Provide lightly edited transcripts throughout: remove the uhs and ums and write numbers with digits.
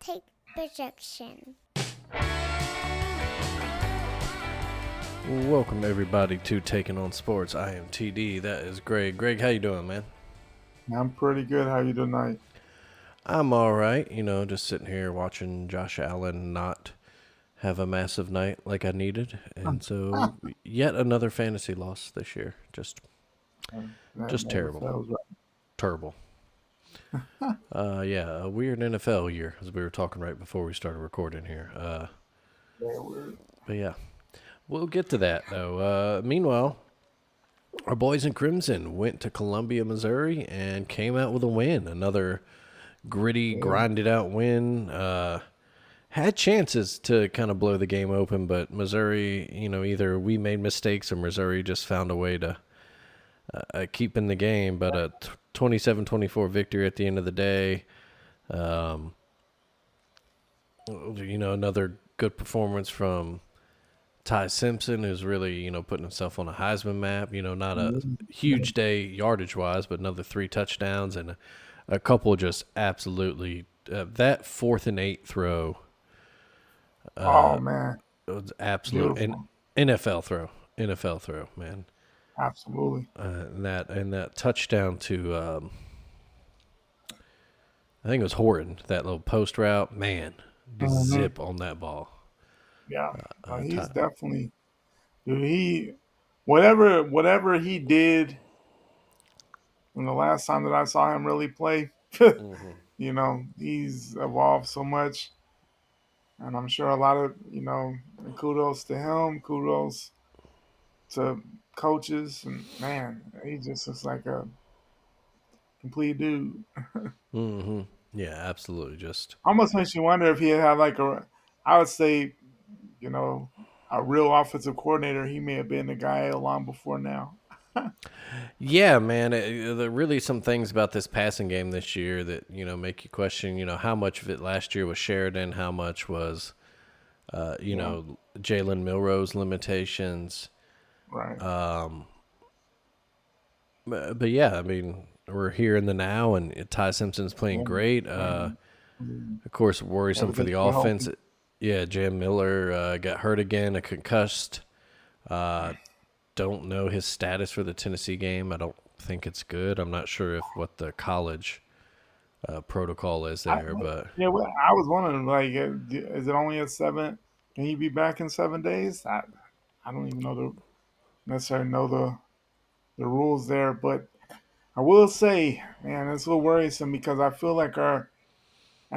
take projection. Welcome everybody to Taking on Sports. I am TD. That is Greg. Greg, how you doing, man? I'm pretty good. How you doing tonight? I'm all right. Just sitting here watching Josh Allen not have a massive night like I needed, and so yet another fantasy loss this year. Just That never terrible, fails, right? terrible. A weird NFL year, as we were talking right before we started recording here. Very weird. But yeah, we'll get to that though. Meanwhile, our boys in Crimson went to Columbia, Missouri, and came out with a win. Another gritty, grinded out win. Had chances to kind of blow the game open, but Missouri, either we made mistakes or Missouri just found a way to keep in the game. But a 27-24 victory at the end of the day. Another good performance from Ty Simpson, who's really, putting himself on a Heisman map. Not a huge day yardage-wise, but another 3 touchdowns and a couple just absolutely that 4th and 8 throw. Oh man, It was absolute an NFL throw, man. absolutely. And that touchdown to I think it was Horton, that little post route, man, just zip on that ball. Yeah, he's definitely, dude. Whatever he did from the last time that I saw him really play, he's evolved so much, and I'm sure a lot of kudos to him, kudos to coaches, and man, he just looks like a complete dude. Yeah, absolutely. Just Almost makes you wonder if he had like I would say, you know, a real offensive coordinator. He may have been the guy long before now. yeah, man. There are really some things about this passing game this year that make you question. How much of it last year was Sheridan, how much was, Jalen Milroe's limitations. Right. But yeah, I mean, we're here in the now, and Ty Simpson's playing great. Of course, worrisome for the offense. Yeah, Jam Miller got hurt again, a concussed. Don't know his status for the Tennessee game. I don't think it's good. I'm not sure what the college protocol is there, but Well, I was wondering, like, is it only a 7? Can he be back in 7 days? I don't even necessarily know the rules there, but I will say, man, it's a little worrisome because I feel like at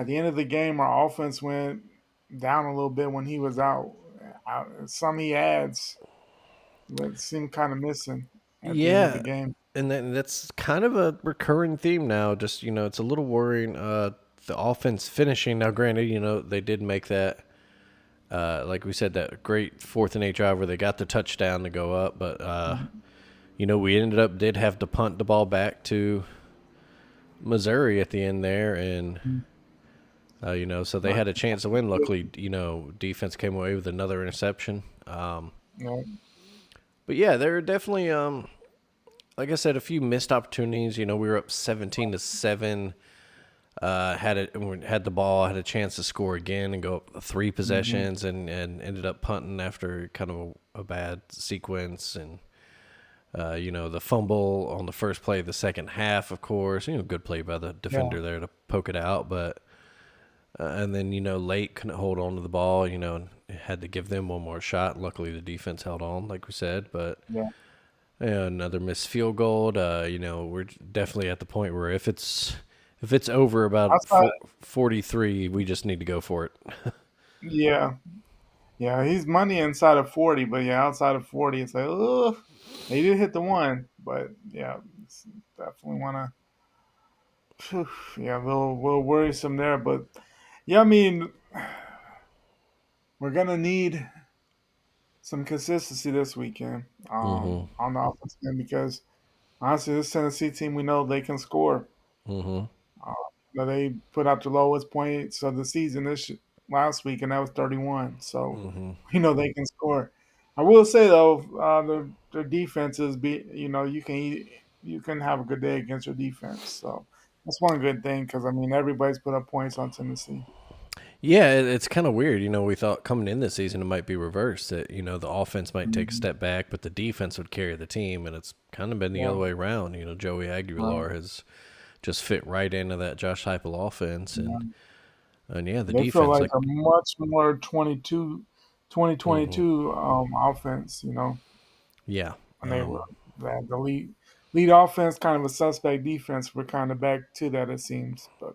the end of the game, our offense went down a little bit when he was out. Some he adds that seemed kind of missing at the end of yeah, the game. and that's kind of a recurring theme now. Just it's a little worrying. The offense finishing now. Granted, they did make that. Like we said, that great 4th and 8 drive where they got the touchdown to go up, but we did have to punt the ball back to Missouri at the end there, and so they had a chance to win. Luckily, defense came away with another interception. Yeah. But yeah, there are definitely, like I said, a few missed opportunities. We were up 17-7. Had the ball, had a chance to score again and go up 3 possessions, and ended up punting after kind of a bad sequence, and the fumble on the first play of the second half, of course. Good play by the defender there to poke it out, but and then late couldn't hold on to the ball. And had to give them one more shot. Luckily, the defense held on, like we said, but. Yeah. Another missed field goal. We're definitely at the point where if it's over about 43, we just need to go for it. Yeah. Yeah, he's money inside of 40, but yeah, outside of 40, it's like, oh, he did hit the one, but yeah, definitely want to, yeah, a little worrisome there. But yeah, I mean, we're going to need some consistency this weekend on the offensive end because honestly, this Tennessee team, we know they can score. They put out the lowest points of the season last week, and that was 31. So we know they can score. I will say though, their defenses you can have a good day against your defense. So that's one good thing because I mean everybody's put up points on Tennessee. Yeah, it's kind of weird. We thought coming in this season it might be reversed. That the offense might take a Mhm. step back, but the defense would carry the team, and it's kind of been the other Yeah, way around. Joey right. Aguilar has just fit right into that Josh Heupel offense, and Yeah. yeah, the They feel defense like like, a much more 2022 hmm offense, yeah, when they were that the lead offense, kind of a suspect defense. We're kind of back to that, it seems. But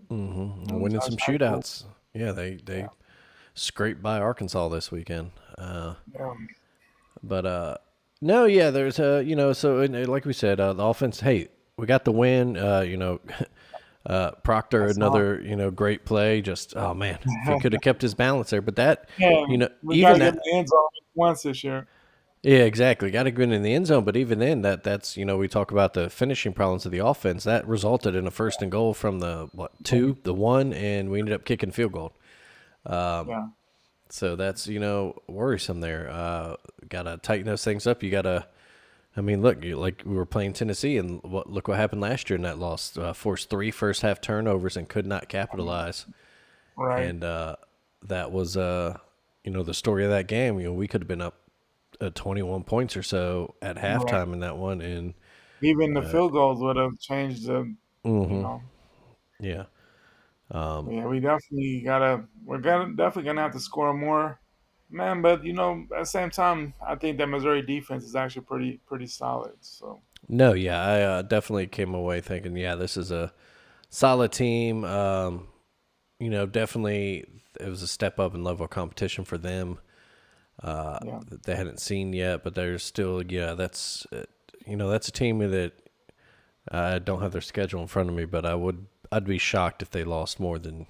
winning Josh some Heupel, shootouts. Yeah, they yeah, scraped by Arkansas this weekend. yeah, But no, yeah, there's so like we said, the offense. Hey, we got the win. Proctor, that's all. another great play. Just oh man, if he could have kept his balance there. But that Yeah, we got even to get in that. the end zone once this year. Yeah, exactly. Got to go in the end zone, but even then, that's we talk about the finishing problems of the offense. That resulted in a first and goal from the the one, and we ended up kicking field goal. Yeah, So that's worrisome there. Got to tighten those things up. You got to. I mean, look, like we were playing Tennessee, and look what happened last year in that loss. Forced 3 first half turnovers and could not capitalize. right. And that was the story of that game. We could have been up 21 points or so at Right. halftime in that one, and Even the field goals would have changed the, you hmm know. yeah, Yeah, we definitely gotta. We're gonna definitely gonna have to score more, man. But at the same time, I think that Missouri defense is actually pretty solid. So no, yeah, I definitely came away thinking, yeah, this is a solid team. Definitely it was a step up in level of competition for them yeah, that they hadn't seen yet, but there's still, yeah, that's a team that I don't have their schedule in front of me, but I'd be shocked if they lost more than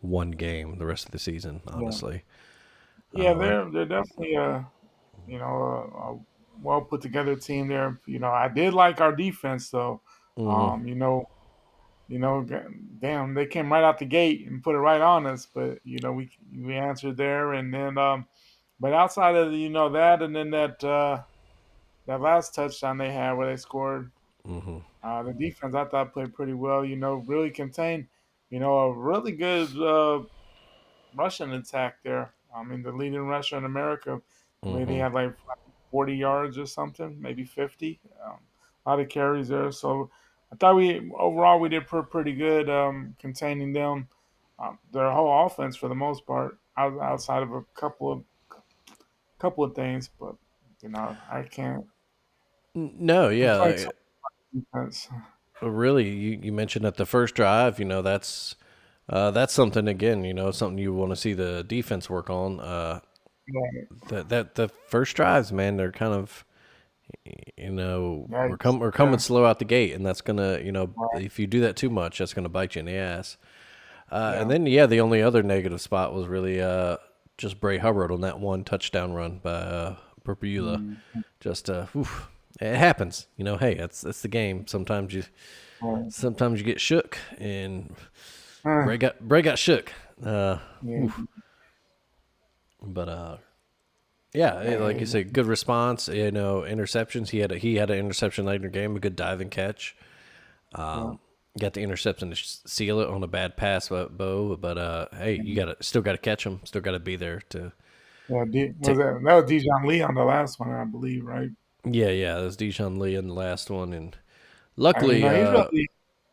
one game the rest of the season, yeah, honestly. yeah. Like, They're definitely a well put together team there. I did like our defense though. hmm Um, you know, damn, they came right out the gate and put it right on us. But we answered there, and then but outside of that, and then that last touchdown they had where they scored, the defense I thought played pretty well. Really contained. A really good rushing attack there. I mean, the leading rusher in America. I believe he hmm had like 40 yards or something, maybe 50. A lot of carries there. So I thought we did pretty good containing them. Their whole offense for the most part, outside of a couple of things, but I can't No, complain yeah, so much defense. really. You mentioned that the first drive, that's something again. Something you want to see the defense work on. Right. That the first drives, man, they're kind of Yikes. we're coming Yeah. slow out the gate, and that's gonna Right. if you do that too much, that's gonna bite you in the ass. And Yeah. then yeah, the only other negative spot was really just Bray Hubbard on that one touchdown run by Perpula. Mm. Just it happens. Hey, that's the game. Right. Sometimes you get shook, and Uh, Bray got shook. yeah. But yeah, like you Yeah. said, good response. Interceptions. He had an interception late in the game, a good diving catch. Yeah. Got the interception to seal it on a bad pass, Bo. But hey, you still got to catch him. Still got to be there to Yeah. Was take. that was Dijon Lee on the last one, I believe, right? Yeah, yeah. That was Dijon Lee in the last one, and And luckily,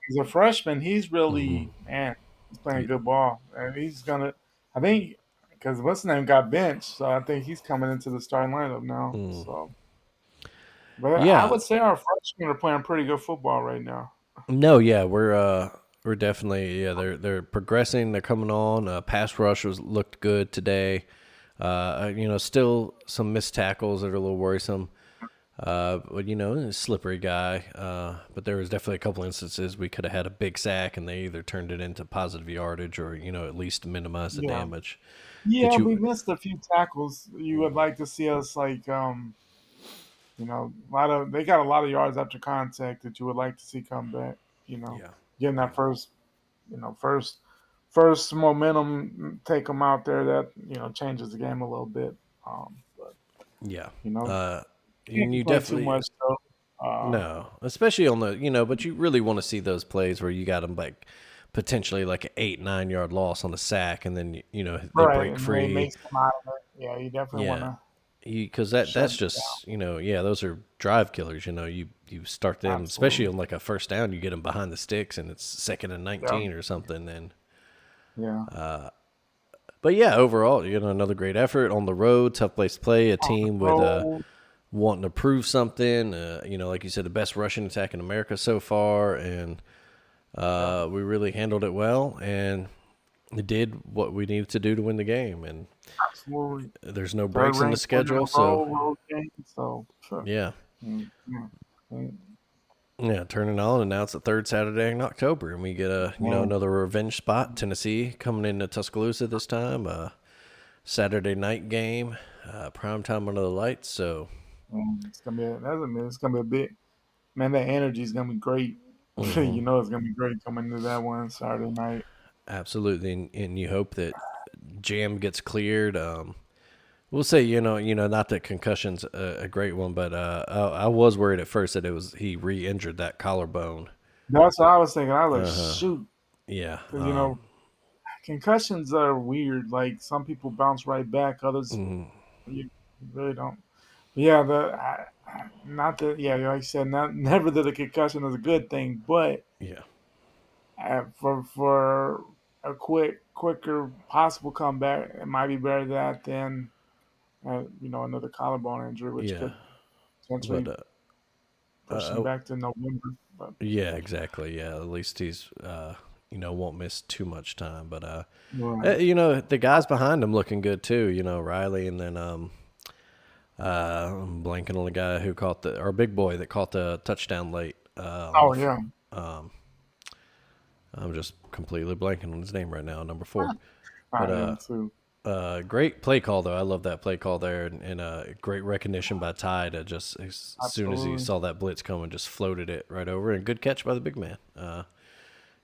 he's a freshman. He's mhm, really, man, he's playing he- good ball, and he's gonna. I think because what's his name got benched, so I think he's coming into the starting lineup now. So, but I yeah. would say our freshmen are playing pretty good football right now. No, yeah, we're definitely they're progressing. They're coming on. Pass rush looked good today. Still some missed tackles that are a little worrisome. But a slippery guy. But there was definitely a couple instances we could have had a big sack, and they either turned it into positive yardage or at least minimize the Yeah, damage yeah, that we you. missed a few tackles. You would like to see us like a lot of they got a lot of yards after contact that you would like to see come back. You know, Yeah, getting that first, first momentum, take them out there. That changes the game a little bit. But yeah. you know, Uh, can't and you complain too definitely much though. no, especially on the but you really want to see those plays where you got them like potentially like an 8-9 yard loss on the sack, and then they Right, break and they free. make some out of it. Yeah, you definitely want Yeah, to because shut that's it down. just yeah, those are drive killers. You start them, especially Absolutely. on like a first down, you get them behind the sticks, and it's 2nd and 19 Yeah, or something. And yeah. but yeah, overall, another great effort on the road, tough place to play. A On the team with road, wanting to prove something. Like you said, the best rushing attack in America so far, and yeah, we really handled it well, and it did what we needed to do to win the game. And absolutely. there's no Third breaks in the ranked win in schedule, a so road game. So, sure. yeah. Yeah. Mm, Yeah, turning on, and now it's the third Saturday in October, and we get man. another revenge spot. Tennessee coming into Tuscaloosa this time, Saturday night game, prime time under the lights. So, It's gonna be it's gonna be a big man. That energy is gonna be great. mhm, You know, it's gonna be great coming into that one Saturday night. absolutely, and you hope that Jam gets cleared. We'll say not that concussion's a great one, but I was worried at first that he re-injured that collarbone. That's what I was thinking. I was like, Uh huh. shoot, Yeah. because concussions are weird. Like some people bounce right back, others Mhm. you really don't. Yeah, not that. Yeah, like you said, not never that a concussion is a good thing, but Yeah. for a quicker possible comeback, it might be better that than another collarbone injury, which Yeah. could But potentially push him uh, back to November. But yeah, exactly. Yeah, at least he's won't miss too much time. But right, the guys behind him looking good too. Riley, and then I'm blanking on the guy who caught our big boy that caught the touchdown late. oh yeah, I'm just completely blanking on his name right now. Number 4, but I am too. great play call though. I love that play call there, and great recognition by Ty to just as soon as he Absolutely. saw that blitz coming, just floated it right over, and good catch by the big man.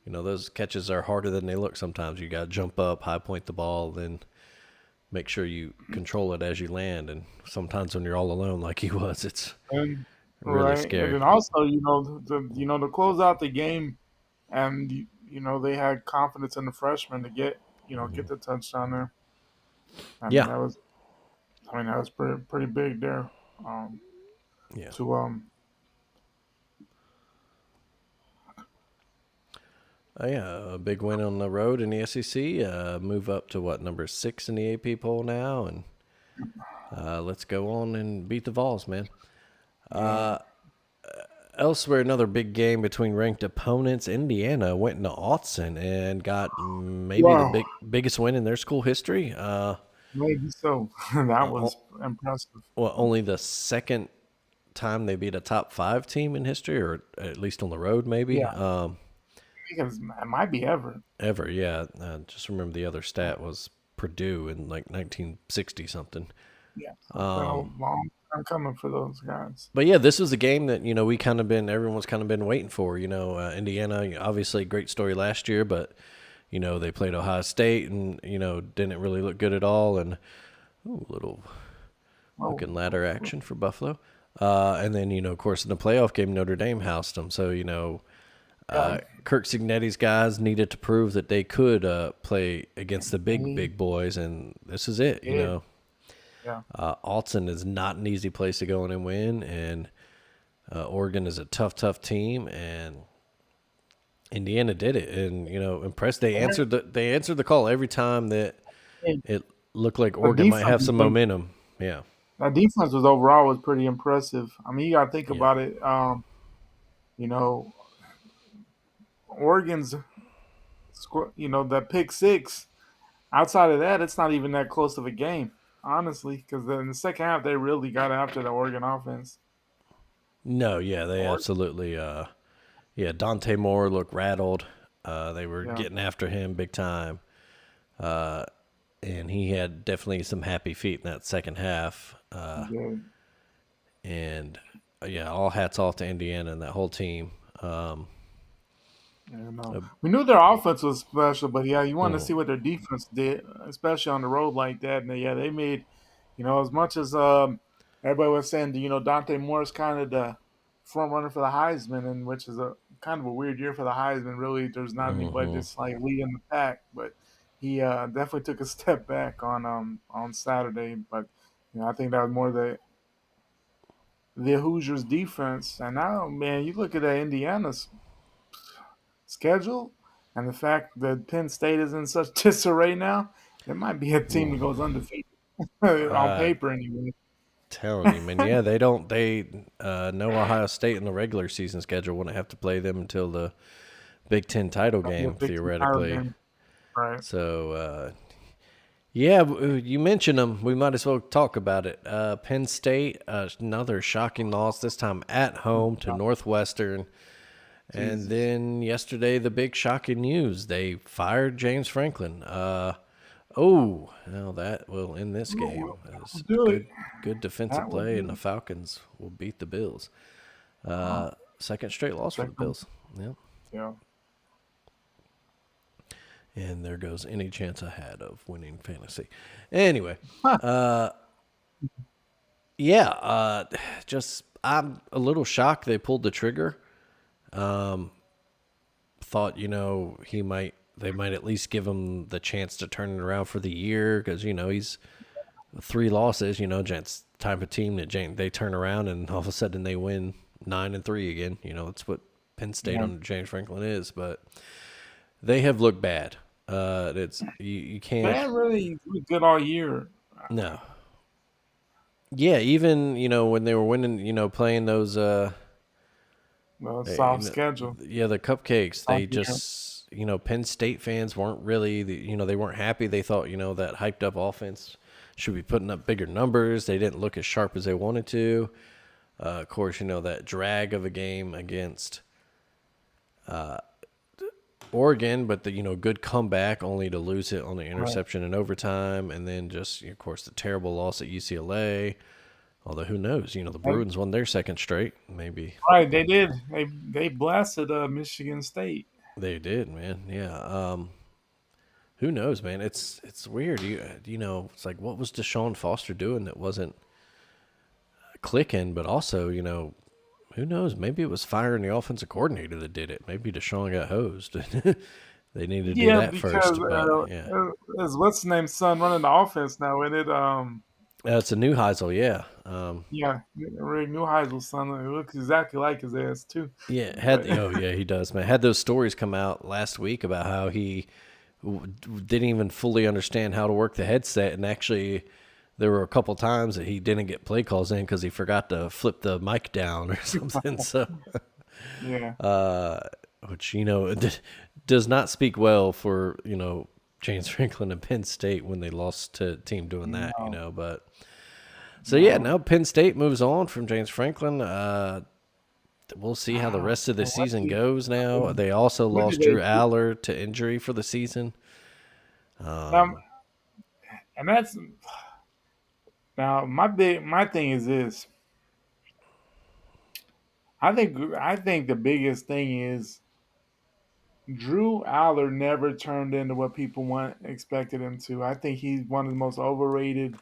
Those catches are harder than they look sometimes. You got to jump up, high point the ball, then make sure you control it as you land. And sometimes when you're all alone, like he was, it's And really right, and scary. then also to close out the game, and they had confidence in the freshman to get the touchdown there. I mean Yeah, that was pretty big there. Um, yeah, to yeah. A big win on the road in the SEC. Move up to number 6 in the AP poll now, and let's go on and beat the Vols, man. yeah. Elsewhere, another big game between ranked opponents. Indiana went into Autzen and got maybe the Wow, biggest win in their school history. maybe so. That was impressive. Only the second time they beat a top 5 team in history, or at least on the road, maybe. Yeah, because it might be ever. Ever, yeah. Just remember the other stat was Purdue in like 1960 something. Yeah, so it's been a long time coming for those guys. But yeah, this was a game that everyone's kind of been waiting for. Indiana, obviously great story last year, but they played Ohio State and didn't really look good at all. And little Oh, looking ladder action for Buffalo. And then of course in the playoff game, Notre Dame housed them. So yeah, Kirk Cignetti's guys needed to prove that they could play against the he big boys, and this is it. did. Yeah, Alton is not an easy place to go in and win, and Oregon is a tough team, and Indiana did it, and impressed. They answered the call every time that and it looked like the Oregon might defense have some momentum. Yeah, that defense was overall was pretty impressive. I mean, you got to think yeah, about it. You know, Oregon's that pick six. Outside of that, it's not even that close of a game, honestly. Because in the second half, they really got after the Oregon offense. no, yeah, they Or, absolutely. Yeah, Dante Moore looked rattled. They were yeah, getting after him big time. And he had definitely some happy feet in that second half. yeah, And yeah, all hats off to Indiana and that whole team. yeah, no. Uh, We knew their offense was special, but yeah, you want to mhm. see what their defense did, especially on the road like that. And yeah, they made, as much as everybody was saying, Dante Moore is kind of the front runner for the Heisman, and which is a kind of a weird year for the Heisman. Really, there's not anybody Mm-hmm. that's like leading the pack, but he definitely took a step back on Saturday. But I think that was more the Hoosiers defense. And now, man, you look at that Indiana's schedule and the fact that Penn State is in such disarray now, it might be a team that goes undefeated on Uh, paper anyway. telling you, man. Yeah, they know Ohio State in the regular season schedule wouldn't have to play them until the Big Ten title The game, Big Ten title theoretically. game, right? So, yeah, you mentioned them. We might as well talk about it. Penn State, another shocking loss, this time at home to Northwestern. And Jesus. then yesterday, the big shocking news. They fired James Franklin. Well, that will end this game. It was Do it. good defensive That would play, do and the it. Falcons will beat the Bills. Uh, Second straight loss for the second, Bills. Yep. yeah. And there goes any chance I had of winning fantasy. Anyway, just I'm a little shocked they pulled the trigger. Thought they might at least give him the chance to turn it around for the year because he's 3 losses. Gents type of team that they turn around and all of a sudden they win 9-3 again. That's what Penn State Yeah. under James Franklin is, but they have looked bad. It's you They can't. ain't really good all year. No. Yeah, even when they were winning, playing those Well, eh, you soft know, schedule. the cupcakes, they Soft year. just Penn State fans weren't really they weren't happy. They thought that hyped up offense should be putting up bigger numbers. They didn't look as sharp as they wanted to. Of course, that drag of a game against Oregon, but the good comeback only to lose it on the interception in overtime, and then just of course the terrible loss at UCLA. Although who knows? The Bruins won their second straight. Maybe Right, they did. They blasted Michigan State. they did, man. Yeah. Who knows, man? It's weird. It's like what was Deshaun Foster doing that wasn't clicking, but also who knows? Maybe it was firing the offensive coordinator that did it. Maybe Deshaun got hosed. They need to do Yeah, that because first, but yeah. it's what's the name's son running the offense now, and it It's a new Heisel, yeah. yeah, Rick Neuheisel's son. It looks exactly like his ass too. Yeah, But he does, man. Had those stories come out last week about how he didn't even fully understand how to work the headset, and actually there were a couple times that he didn't get play calls in because he forgot to flip the mic down or something. So, yeah, which does not speak well for James Franklin and Penn State when they lost to a team doing that. no, But so yeah, now Penn State moves on from James Franklin. We'll see how the rest of the season goes now. They also what did lost they Drew do? Aller to injury for the season. Now, and that's now my thing is this. I think the biggest thing is Drew Aller never turned into what people expected him to. I think he's one of the most overrated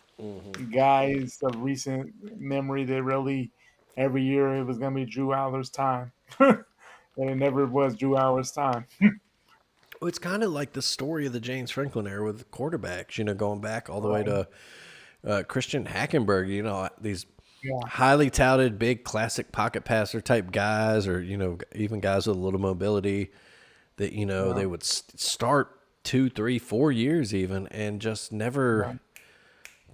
guys of recent memory. That really every year it was going to be Drew Aller's time, and it never was Drew Aller's time. Well, it's kind of like the story of the James Franklin era with quarterbacks, going back all the way Right. to Christian Hackenberg, these Yeah. highly touted, big classic pocket passer type guys, or, even guys with a little mobility that, Yeah. they would start 2, 3, 4 years even and just never Yeah.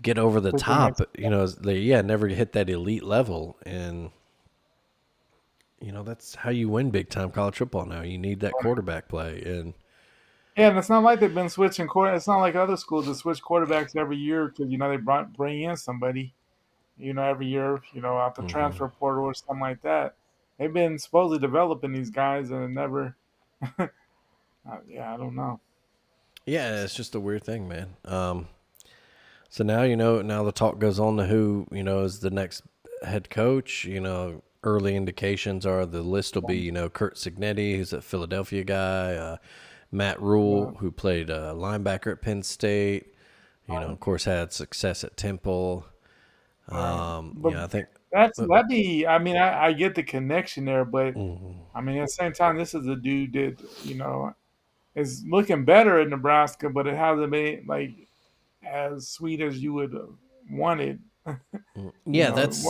get over the Took the top. next They never hit that elite level. And, that's how you win big time college football now. You need that quarterback play. And, Yeah, and it's not like they've been switching quarter. It's not like other schools that switch quarterbacks every year because they bring in somebody, every year, out the transfer portal or something like that. They've been supposedly developing these guys and it never. Yeah, I don't know. yeah, it's just a weird thing, man. So now now the talk goes on to who is the next head coach. Early indications are the list will be Kurt Cignetti, who's a Philadelphia guy, Matt Yeah, Rule, who played linebacker at Penn State. Of course, had success at Temple. right. But I think that'd be. I mean, I get the connection there, but Mhm. I mean, at the same time, this is a dude that is looking better at Nebraska, but it hasn't been like as sweet as you would have wanted. Yeah, What that's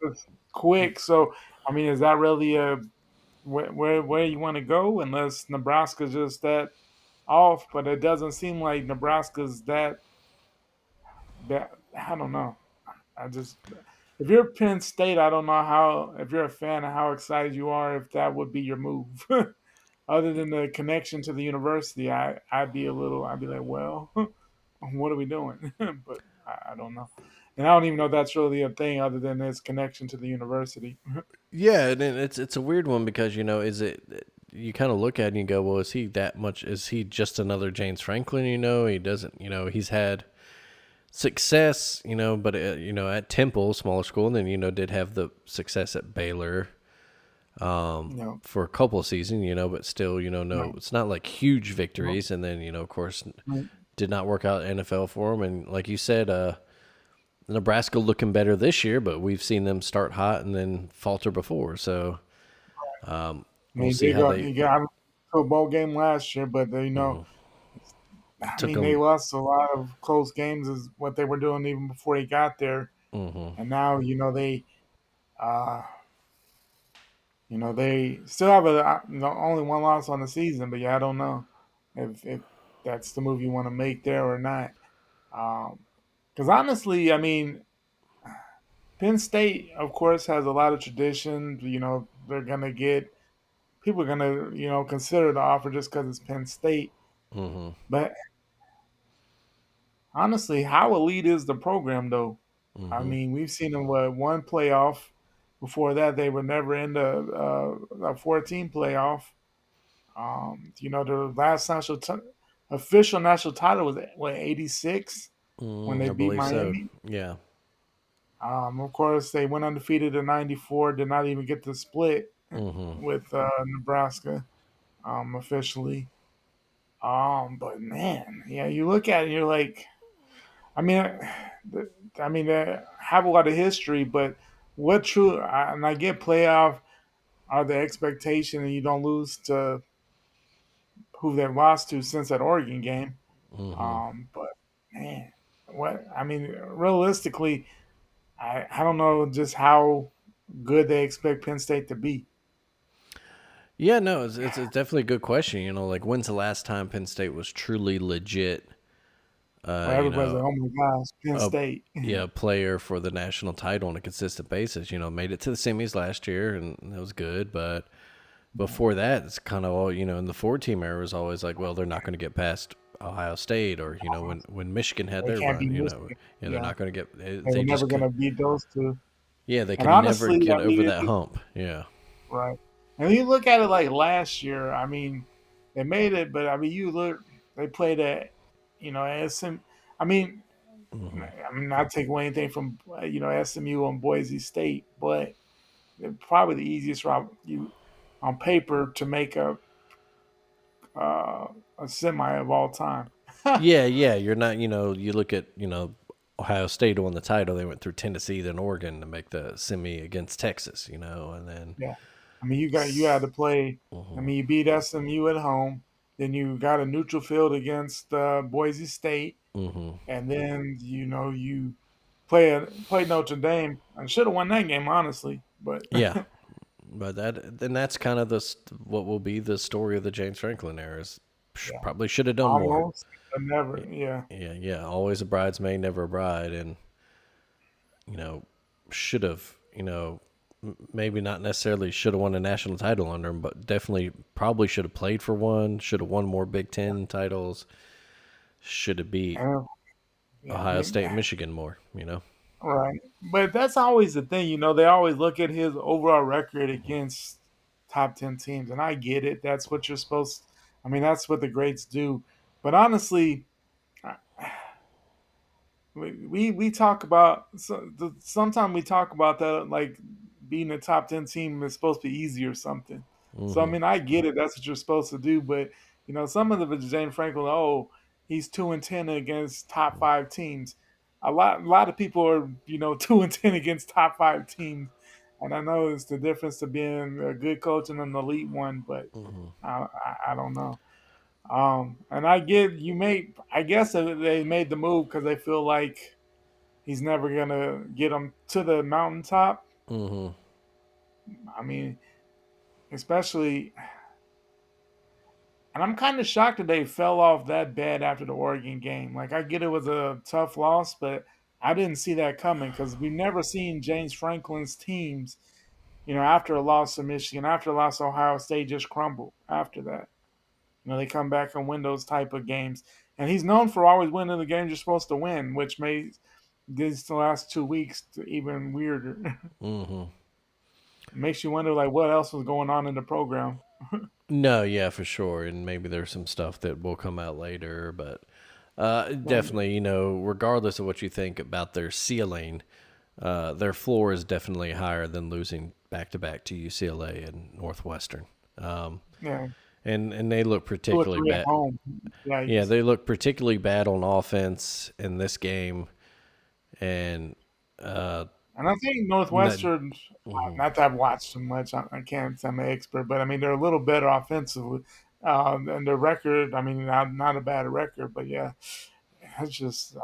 it's quick. So I mean, is that really a where you want to go? Unless Nebraska's just that off, but it doesn't seem like Nebraska's that. I don't know. I just if you're Penn State, I don't know how if you're a fan of how excited you are if that would be your move. Other than the connection to the university, I'd be like, well, what are we doing? But I don't know, and I don't even know if that's really a thing other than its connection to the university. yeah, and it's a weird one because is it you kind of look at it and you go, well, is he that much? Is he just another James Franklin? He doesn't. He's had success. But at Temple, smaller school, and then did have the success at Baylor No, for a couple of seasons. But still, no, no, it's not like huge no, victories. And then of course, no. did not work out at NFL for him. And like you said, Nebraska looking better this year, but we've seen them start hot and then falter before. So I we'll mean, see how they he got to a bowl game last year, but mhm. I Took mean, they them. lost a lot of close games, is what they were doing even before he got there, Hmm. and now uh, they still have only one loss on the season. But yeah, I don't know if that's the move you want to make there or not. Because honestly, I mean, Penn State, of course, has a lot of tradition. They're gonna get people are gonna consider the offer just because it's Penn State. Hmm. But honestly, how elite is the program though? I Hmm. mean, we've seen them one playoff. Before that, they were never in a 14 playoff. The last official national title was what 86 when they I beat believe so. Miami. Yeah. Of course, they went undefeated in '94. Did not even get the split Hmm. with Nebraska officially. But man, yeah, you look at it, and you're like, I mean, they have a lot of history, but what true? And I get playoff are the expectation, and you don't lose to who they lost to since that Oregon game. Hmm. But man, what I mean, realistically, I don't know just how good they expect Penn State to be. Yeah, no, it's definitely a good question. Like when's the last time Penn State was truly legit? Where You everybody's know, like, "Oh my gosh, Penn a State." yeah player for the national title on a consistent basis. Made it to the semis last year and that was good, but before that, it's kind of all in the four-team era was always like, well, they're not going to get past Ohio State or when Michigan had They their can't run, be Michigan. they're Yeah, not going to get they were they never just going could to beat those two. yeah they And could never honestly, get I over mean, that hump. Yeah. right. And you look at it like last year. I mean, they made it, but I mean, you look, they played SM. I mean, Hmm. not taking away anything from SMU and Boise State, but they're probably the easiest route you on paper to make uh, a semi of all time. Yeah, yeah. You're not, you look at, Ohio State won the title. They went through Tennessee, then Oregon to make the semi against Texas, and then. Yeah. I mean, you had to play. I Hmm. mean, you beat SMU at home. Then you got a neutral field against Boise State, Hmm. and then you play Notre Dame. I should have won that game, honestly, but Yeah, but that's kind of what will be the story of the James Franklin era. Is yeah, probably should have done more. almost, but never. Yeah, Yeah, yeah. Always a bridesmaid, never a bride, and you know, should have, maybe not necessarily should have won a national title under him, but definitely probably should have played for one. Should have won more Big Ten titles. Should have beat and, yeah. I Ohio mean, State, and Michigan more. right. But that's always the thing. They always look at his overall record against top 10 teams, and I get it. That's what you're supposed. I mean, that's what the greats do. But honestly, we talk about sometimes we talk about that like being a top 10 team is supposed to be easy or something. So I Hmm. mean, I get it. That's what you're supposed to do. But some of the Jane Franklin, oh, he's 2-10 against top five teams. a lot of people are 2-10 against top five teams, and I know it's the difference to being a good coach and an elite one, but I don't know. And I get you made. I guess they made the move because they feel like he's never gonna get them to the mountaintop. Mm-hmm. I mean, especially, and I'm kind of shocked that they fell off that bad after the Oregon game. Like, I get it was a tough loss, but I didn't see that coming because we've never seen James Franklin's teams, after a loss to Michigan, after a loss to Ohio State, just crumble after that. They come back and win those type of games. And he's known for always winning the games you're supposed to win, which made these last 2 weeks even weirder. Mm-hmm. Makes you wonder, like, what else was going on in the program. No, yeah, for sure. And maybe there's some stuff that will come out later, but definitely, regardless of what you think about their ceiling, their floor is definitely higher than losing back-to-back to UCLA and Northwestern. Yeah. And they look 2 or particularly 3 at bad. home. Yeah, Yikes. they look particularly bad on offense in this game, and And I think not, Northwestern, mhm. not that I've watched them much, I can't say I'm an expert, but I mean, they're a little better offensively. And their record, I mean, not a bad record, but yeah, it's just,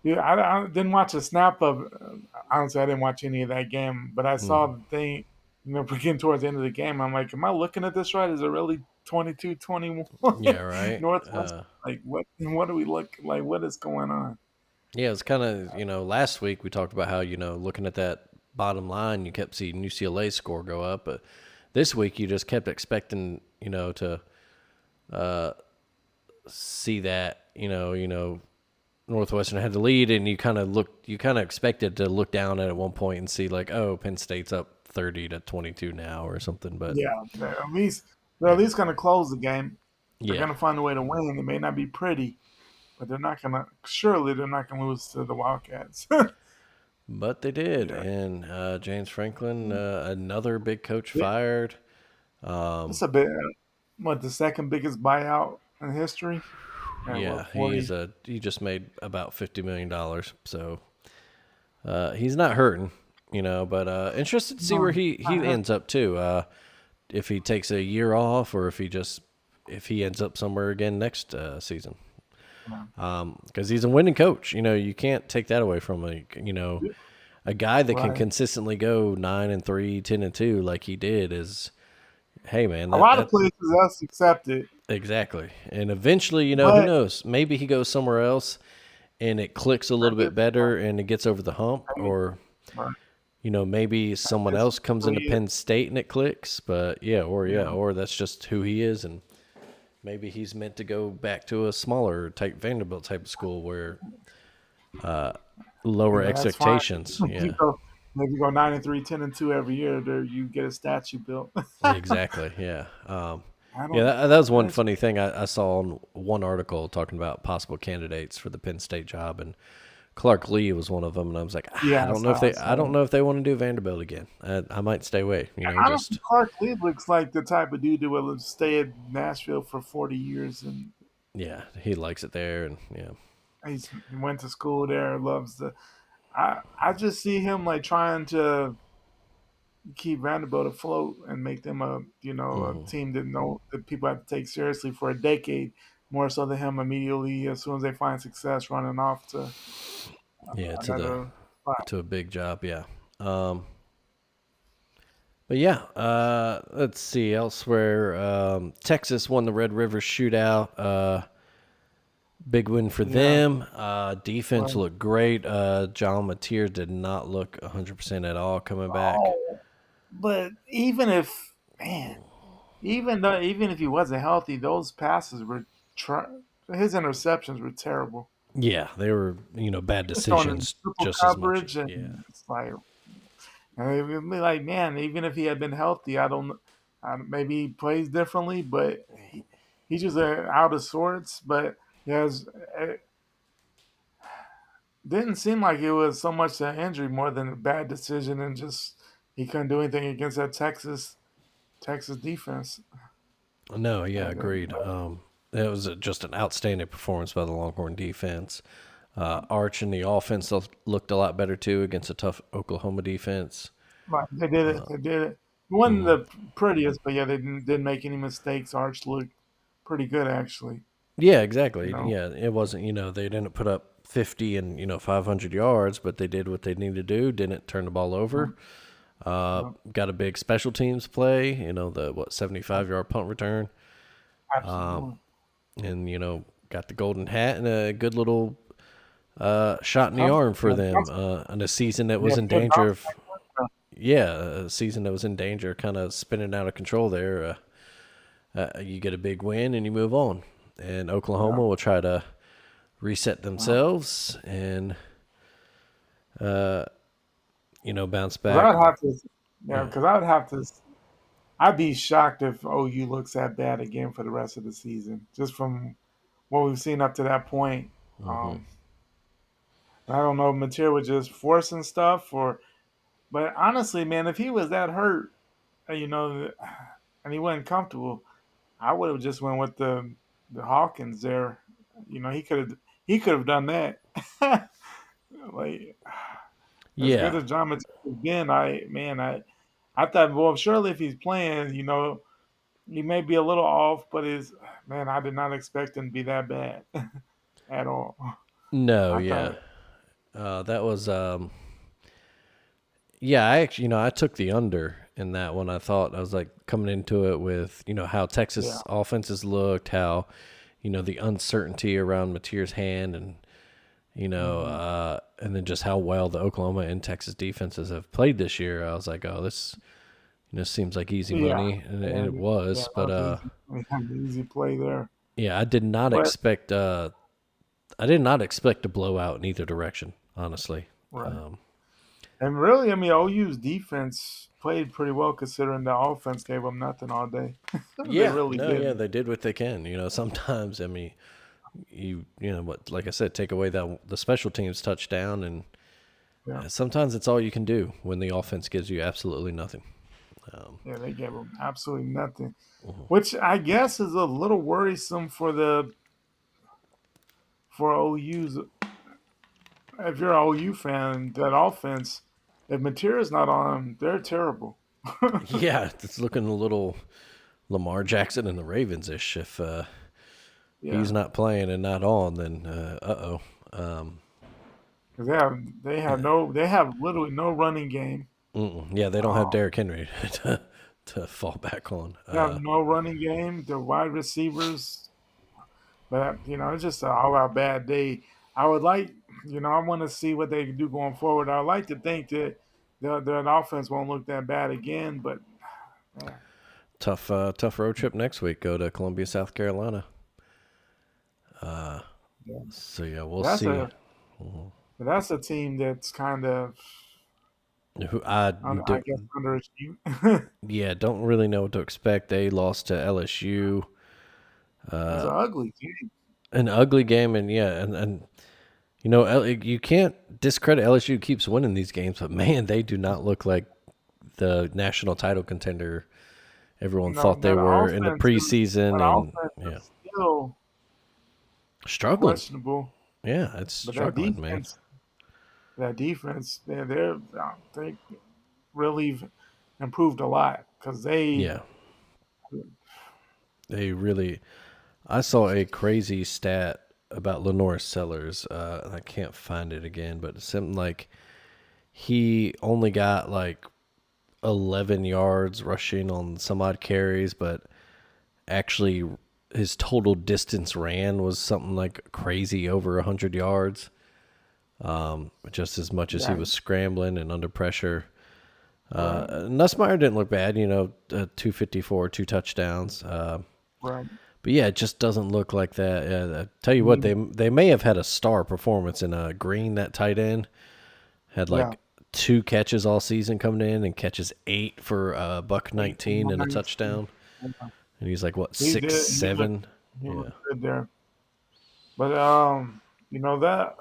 yeah, I didn't watch a snap of, honestly, I didn't watch any of that game, but I saw the thing, getting towards the end of the game. I'm like, am I looking at this right? Is it really 22-21 Yeah, right. Northwestern? Like, what do we look like? What is going on? Yeah, it's kind of, last week we talked about how, looking at that bottom line, you kept seeing UCLA's score go up, but this week you just kept expecting, to see that, Northwestern had the lead, and you kind of expected to look down at one point and see like, oh, Penn State's up 30-22 now or something, but Yeah, they're at least going to close the game. They're yeah, going to find a way to win. It may not be pretty, but they're not going to. Surely they're not going to lose to the Wildcats. but they did, Yeah, and James Franklin, another big coach yeah. fired. It's a bit. What, the second biggest buyout in history? And Yeah, what, 40? he just made about $50 million, so he's not hurting, But interested to see where No, he not her. ends up too. If he takes a year off, or if he ends up somewhere again next season. Because he's a winning coach. You can't take that away from a guy that can Right. consistently go 9-3, 10-2 like he did is. Hey man, A that lot of that places that's accepted, exactly. And eventually, who but knows? Maybe he goes somewhere else and it clicks a little bit better and it gets over the hump, or right, maybe someone just else comes who into he is. Penn State and it clicks. But yeah, Yeah, or that's just who he is, and maybe he's meant to go back to a smaller type Vanderbilt type of school where lower yeah, that's fine. expectations. You Yeah, go, maybe go 9-3, 10-2 every year. There, you get a statue built. exactly. Yeah. I Yeah, don't. that was one That's, funny thing I saw on one article talking about possible candidates for the Penn State job, and Clark Lee was one of them. And I was like, I yeah, don't know if I I don't saw. know if they want to do Vanderbilt again. I might stay away. Honestly, Just Clark Lee looks like the type of dude that will stay at Nashville for 40 years, and yeah, he likes it there, and yeah, he went to school there. Loves the. I just see him like trying to keep Vanderbilt afloat and make them a team that people have to take seriously for a decade, more so than him immediately as soon as they find success running off to yeah, another spot. to a big job, yeah. Um, but yeah, let's see elsewhere. Texas won the Red River Shootout. Big win for Yeah, them. Defense well, looked great. John Mateer did not look 100% at all coming back. oh, but even if man, even if he wasn't healthy, those passes were his interceptions were terrible. Yeah, they were, bad Just throwing in decisions triple just as much. coverage, and Yeah. it's like, and it would be like, man, even if he had been healthy, maybe he plays differently, but he's just out of sorts. But yes, it didn't seem like it was so much an injury more than a bad decision, and just he couldn't do anything against that Texas defense. No, yeah, And, agreed. It was just an outstanding performance by the Longhorn defense. Arch and the offense looked a lot better too against a tough Oklahoma defense. Right, they did it. They did it. It wasn't Mhm. the prettiest, but yeah, they didn't make any mistakes. Arch looked pretty good actually. Yeah, You exactly. know. Yeah, it wasn't, they didn't put up 50 and, 500 yards, but they did what they needed to do, didn't turn the ball Yep, over. yep, Got a big special teams play, the 75-yard punt return. absolutely. And, got the golden hat and a good little shot in the Tough. arm for Yeah, them in a season that was in yeah, danger bounce of, back. yeah, a season that was in danger, kind of spinning out of control there. You get a big win and you move on. And Yeah, Oklahoma will try to reset yeah. themselves and, uh, bounce Because back. I'd have to, yeah, Yeah. because I'd have to. I'd be shocked if OU looks that bad again for the rest of the season, just from what we've seen up to that point. Um, I don't know if Material was just forcing stuff, but honestly, man, if he was that hurt, you know, and he wasn't comfortable, I would have just went with the Hawkins there. You know, he could have done that. Like as good Yeah. as John Mateus has been, I thought, well, surely if he's playing, he may be a little off, but I did not expect him to be that bad at all. No, I yeah. thought, That was, yeah, I actually, I took the under in that one. I was like coming into it with, how yeah, Texas offenses looked, how, the uncertainty around Mateer's hand hmm and then just how well the Oklahoma and Texas defenses have played this year. I was like, oh, this, seems like easy yeah, money. And yeah, it yeah. was, That but, was easy. Easy play there, yeah, but I did not expect a blowout in either direction, honestly. right. Um, And really, I mean, OU's defense played pretty well considering the offense gave them nothing all day. They yeah, really no, yeah, didn't. they did what they can. Sometimes, I mean, what, like I said, take away the special teams touchdown, and Yeah, sometimes it's all you can do when the offense gives you absolutely nothing. Um, yeah, they gave them absolutely nothing, which I guess is a little worrisome for OU's. If you're an OU fan, that offense, if Material's not on them, they're terrible. yeah, it's looking a little Lamar Jackson and the Ravens ish. If Yeah, he's not playing and not on, then oh. Um, because they have literally no running game. yeah, they don't have Um, Derrick Henry to fall back on. they have no running game. The wide receivers, but it's just an all-out bad day. I would like, I want to see what they can do going forward. I would like to think that their offense won't look that bad again, but man, Tough road trip next week. Go to Columbia, South Carolina. yeah. So yeah, we'll that's see. a that's a team that's kind of, Who I I do, guess, underachieved. yeah, don't really know what to expect. They lost to LSU, It's uh, an ugly game. an ugly game, and yeah, and you can't discredit LSU keeps winning these games, but man, they do not look like the national title contender everyone thought they That were in the offense preseason, and yeah, is still struggling. questionable. Yeah, it's But struggling, man. that defense, they really improved a lot because Yeah, they really. I saw a crazy stat about Lenore Sellers. I can't find it again, but it's something like he only got like 11 yards rushing on some odd carries, but actually his total distance ran was something like crazy over 100 yards, just as much as he yeah, was scrambling and under pressure. right, Nussmeyer didn't look bad, 254, two touchdowns. right. But yeah, it just doesn't look like that. I tell you what, Mm, they may have had a star performance in Green, that tight end. Had yeah, like two catches all season coming in and catches 8 for buck 19 and a nice. touchdown. Yeah. And he's like, what, He six, did. seven? He Yeah. looked good there. But that.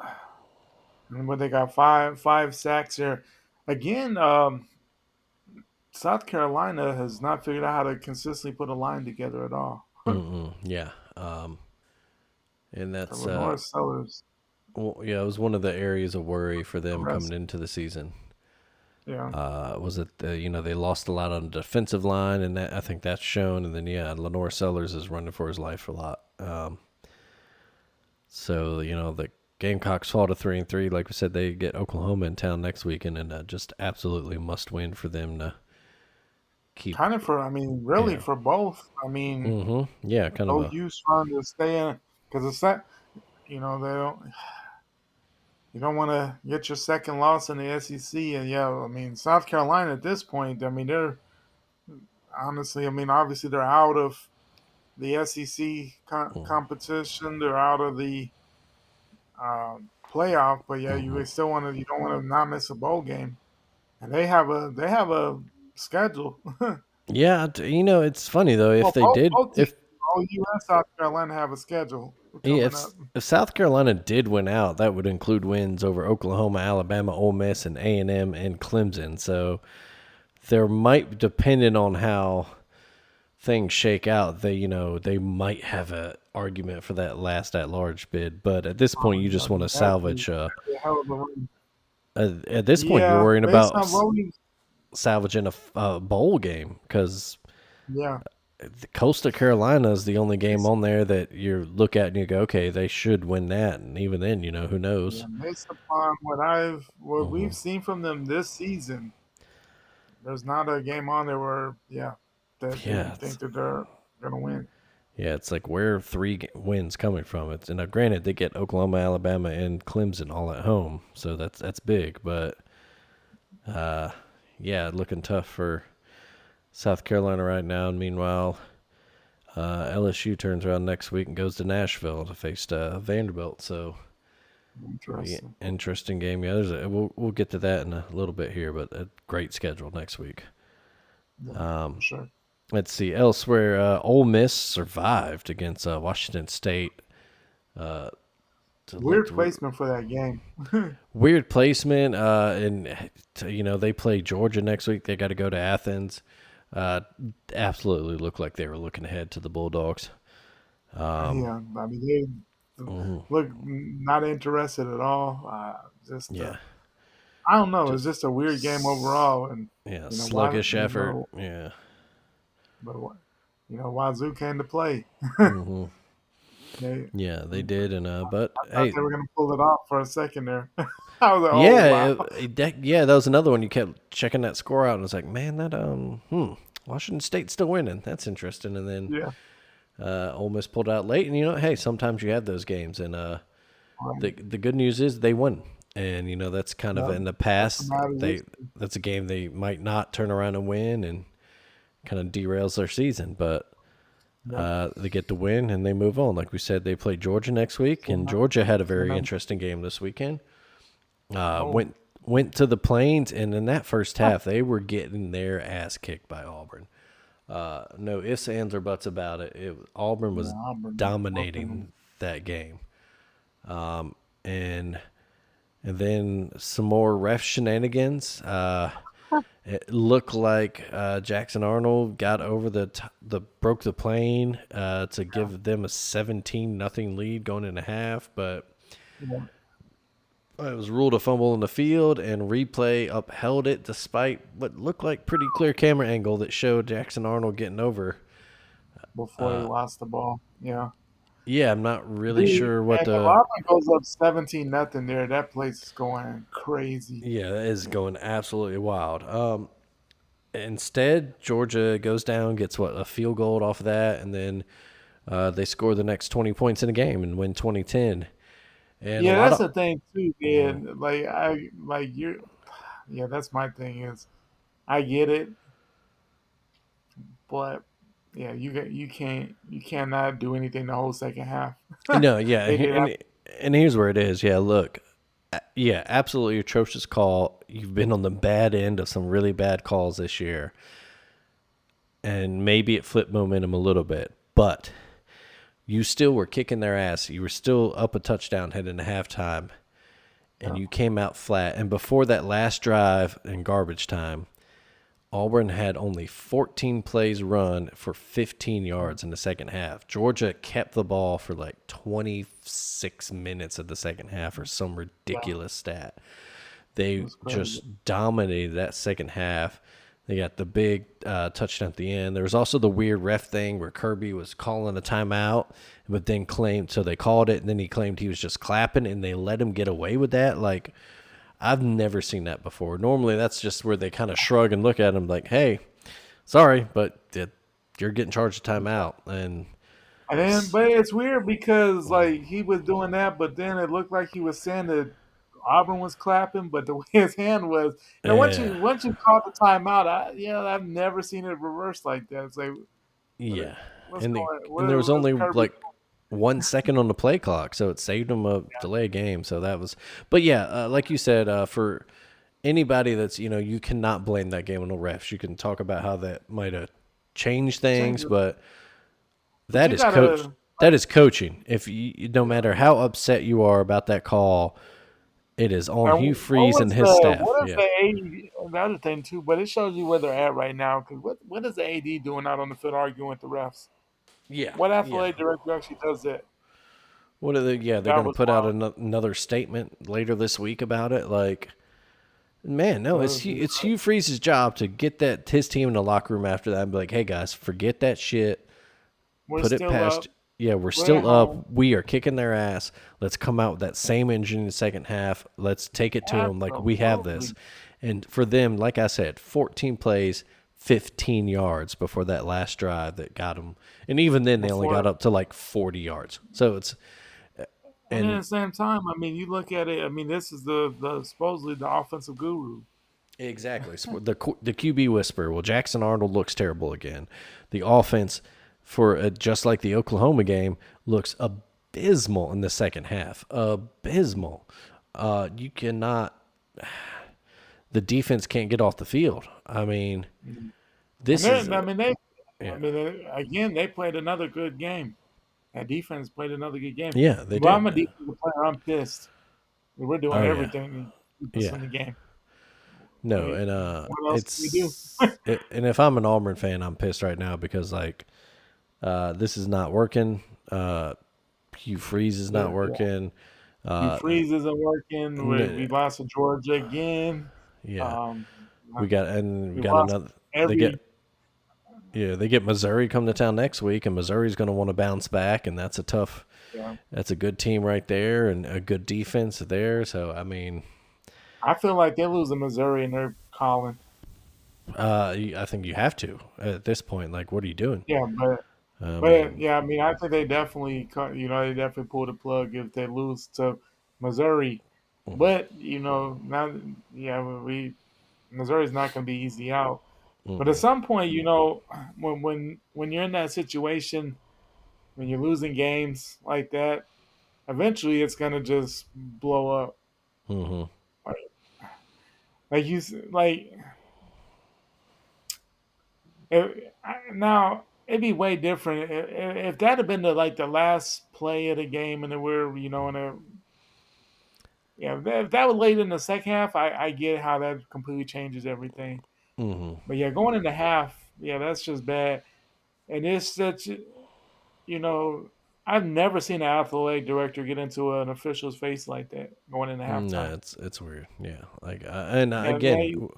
But they got five sacks here. Again, South Carolina has not figured out how to consistently put a line together at all. Yeah. And The that's Lenore Sellers. Well, yeah, it was one of the areas of worry for them coming Rest. into the season. Yeah. Was it they lost a lot on the defensive line, and I think that's shown. And then Lenore Sellers is running for his life a lot. So the Gamecocks fall to 3-3. Like we said, they get Oklahoma in town next weekend, and just absolutely must win for them to keep. Kind of really Yeah. for both. I mean, Yeah, kind of a. OU's trying to stay in because it's that they don't. You don't want to get your second loss in the SEC, and South Carolina at this point. They're honestly. Obviously they're out of the SEC competition. They're out of the playoff, but yeah, Mhm. you don't want to not miss a bowl game, and they have a schedule. Yeah, it's funny though if Well, they did both teams, if OU and South Carolina have a schedule yeah, coming up. if South Carolina did win out, that would include wins over Oklahoma, Alabama, Ole Miss, and A&M and Clemson. So there might, depending on how things shake out, they might have a argument for that last at-large bid. But at this point, you just want to salvage. That'd be a hell of a run. At this point, you're Yeah, worrying based about on voting. salvaging a bowl game because Yeah, Coastal Carolina is the only game on there that you look at and you go, okay, they should win that. And even then, who knows? yeah. Based upon what Hmm. we've seen from them this season, there's not a game on there where that they Yeah, think that they're gonna win. it's like where are three wins coming from? It's and now granted they get Oklahoma, Alabama, and Clemson all at home, so that's big. But looking tough for South Carolina right now. And meanwhile, LSU turns around next week and goes to Nashville to face Vanderbilt. So be an Interesting. interesting game. Yeah, we'll get to that in a little bit here, but a great schedule next week. Yeah, Um, for sure. let's see elsewhere. Ole Miss survived against Washington State. Weird placement for that game. Weird placement, and they play Georgia next week. They got to go to Athens. Absolutely looked like they were looking ahead to the Bulldogs. Yeah, they look not interested at all. Yeah, I don't know. It's just just a weird game overall, and why sluggish effort. Yeah, but Wazoo came to play. hmm They, yeah, they did, and but I thought hey, they were gonna pull it off for a second there. I was like, oh yeah, wow, that was another one. You kept checking that score out, and it's like, man, that Washington State's still winning. That's interesting. And then yeah, Ole Miss pulled out late, and hey, sometimes you have those games, and right. the good news is they won, and that's kind of Yeah, in the that's the past. matter. That's a game they might not turn around and win, and kind of derails their season, but. Yeah. They get the win and they move on. Like we said, they play Georgia next week, and Georgia had a very interesting game this weekend. Oh, Went to the Plains, and in that first half, they were getting their ass kicked by Auburn. No ifs, ands, or buts about it. Auburn was Auburn dominating that game, and then some more ref shenanigans. It looked like Jackson Arnold got over broke the plane to give them a 17-0 lead going into half, but Yeah. it was ruled a fumble in the field, and replay upheld it despite what looked like pretty clear camera angle that showed Jackson Arnold getting over. Before he lost the ball. Yeah. Yeah, I'm not really sure what And if the Auburn goes up 17-0 there, that place is going crazy. yeah that is going absolutely wild. Instead, Georgia goes down, gets a field goal off of that, and then they score the next 20 points in a game and win 2010. And Yeah, a lot that's of the thing too, man. Yeah, that's my thing is I get it, but yeah, you cannot do anything the whole second half. no, yeah, They did have and here's where it is. Yeah, look, yeah, absolutely atrocious call. You've been on the bad end of some really bad calls this year, and maybe it flipped momentum a little bit, but you still were kicking their ass. You were still up a touchdown heading to halftime, and you came out flat. And before that last drive in garbage time, Auburn had only 14 plays run for 15 yards in the second half. Georgia kept the ball for like 26 minutes of the second half or some Yeah, ridiculous stat. it They was crazy. just dominated that second half. They got the big touchdown at the end. There was also the weird ref thing where Kirby was calling a timeout, but then claimed, so they called it, and then he claimed he was just clapping, and they let him get away with that. Like, I've never seen that before. Normally, that's just where they kind of shrug and look at him like, hey, sorry, but you're getting charged a timeout. And And then, but it's weird because like he was doing that, but then it looked like he was saying that Auburn was clapping, but the way his hand was, yeah, once you call the timeout, I've never seen it reversed like that. It's like, what, yeah. what's And, going? and there was What's only Kirby? like 1 second on the play clock, so it saved them a delay game. So that was, but yeah, like you said, for anybody that's, you cannot blame that game on the refs. You can talk about how that might have changed things, Changes, but but that you is coach. gotta. That is coaching. If you, no matter how upset you are about that call, it is on And Hugh Freeze and his staff. what is Yeah, the AD? The other thing too, but it shows you where they're at right now. Because what is the AD doing out on the field arguing with the refs? yeah, What yeah. athletic director actually does that? What are they? Yeah, they're That going to was put out wild. another statement later this week about it. Like, man, no, So it's Hugh Freeze's job to get that his team in the locker room after that and be like, hey guys, forget that shit. we're Put it still past. up. Yeah, we're We're at still home. up. We are kicking their ass. Let's come out with that same engine in the second half. Let's take it to them like we have this. Absolutely. And for them, like I said, 14 plays, 15 yards before that last drive that got them. And even then, they only got Before up to like 40 yards. So it's and then at and the same time, I mean, you look at it. I mean, this is the supposedly the offensive guru. exactly. So the QB whisper. Well, Jackson Arnold looks terrible again. The offense for just like the Oklahoma game looks abysmal in the second half. Abysmal. You cannot. The defense can't get off the field. I mean, And this is then, I mean, I yeah, mean, again, they played another good game. That defense played another good game. yeah, they But I'm a did. defensive player. I'm pissed. We're doing Oh yeah, everything to keep us yeah. in the game. No, Like, and what else can we do? and if I'm an Auburn fan, I'm pissed right now because like this is not working. Hugh Freeze is not Yeah. working. You Uh, freeze isn't working. We n- lost to Georgia again. yeah, Um, we we got lost another. They every. get Yeah, they get Missouri come to town next week, and Missouri's going to want to bounce back, and that's a tough. Yeah. That's a good team right there, and a good defense there. So I mean, I feel like they're losing Missouri and they're calling. I think you have to at this point. Like, what are you doing? Yeah, I but mean, yeah, I mean, I think they definitely, they definitely pull the plug if they lose to Missouri. But not yeah, Missouri's not going to be easy out. But at some point, when you're in that situation, when you're losing games like that, eventually it's going to just blow up. mm-hmm. Like, like now it'd be way different if that had been the last play of the game and then we're in a yeah if that was late in the second half. I get how that completely changes everything. Mm-hmm. But yeah, going into half, yeah, that's just bad. And it's such you know I've never seen an athletic director get into an official's face like that going into No, halftime. it's weird. Yeah, like and Yeah, again,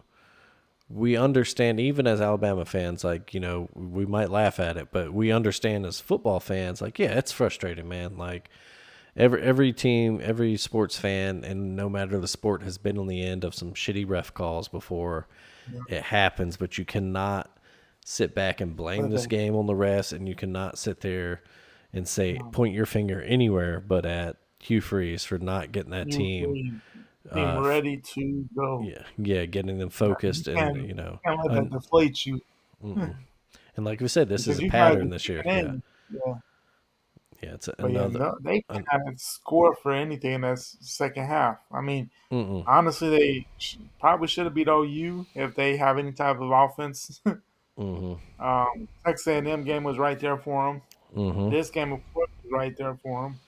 we understand even as Alabama fans, like we might laugh at it, but we understand as football fans, like yeah, it's frustrating, man. Like every team, every sports fan, and no matter the sport, has been on the end of some shitty ref calls before yeah. it happens. But you cannot sit back and blame But this game on the refs, and you cannot sit there and say um, point your finger anywhere but at Hugh Freeze for not getting that you team. team Uh, ready to go. yeah, getting them You focused and can't let that deflate you. and like we said, this is Because a you guys pattern are this year. kicking Yeah, in. Yeah. yeah, it's But yeah, another. no, they An, cannot score for anything in that second half. I mean, mm-mm, honestly, they probably should have beat OU if they have any type of offense. mm-hmm, Texas A&M game was right there for them. mm-hmm, This game, of course, was right there for them.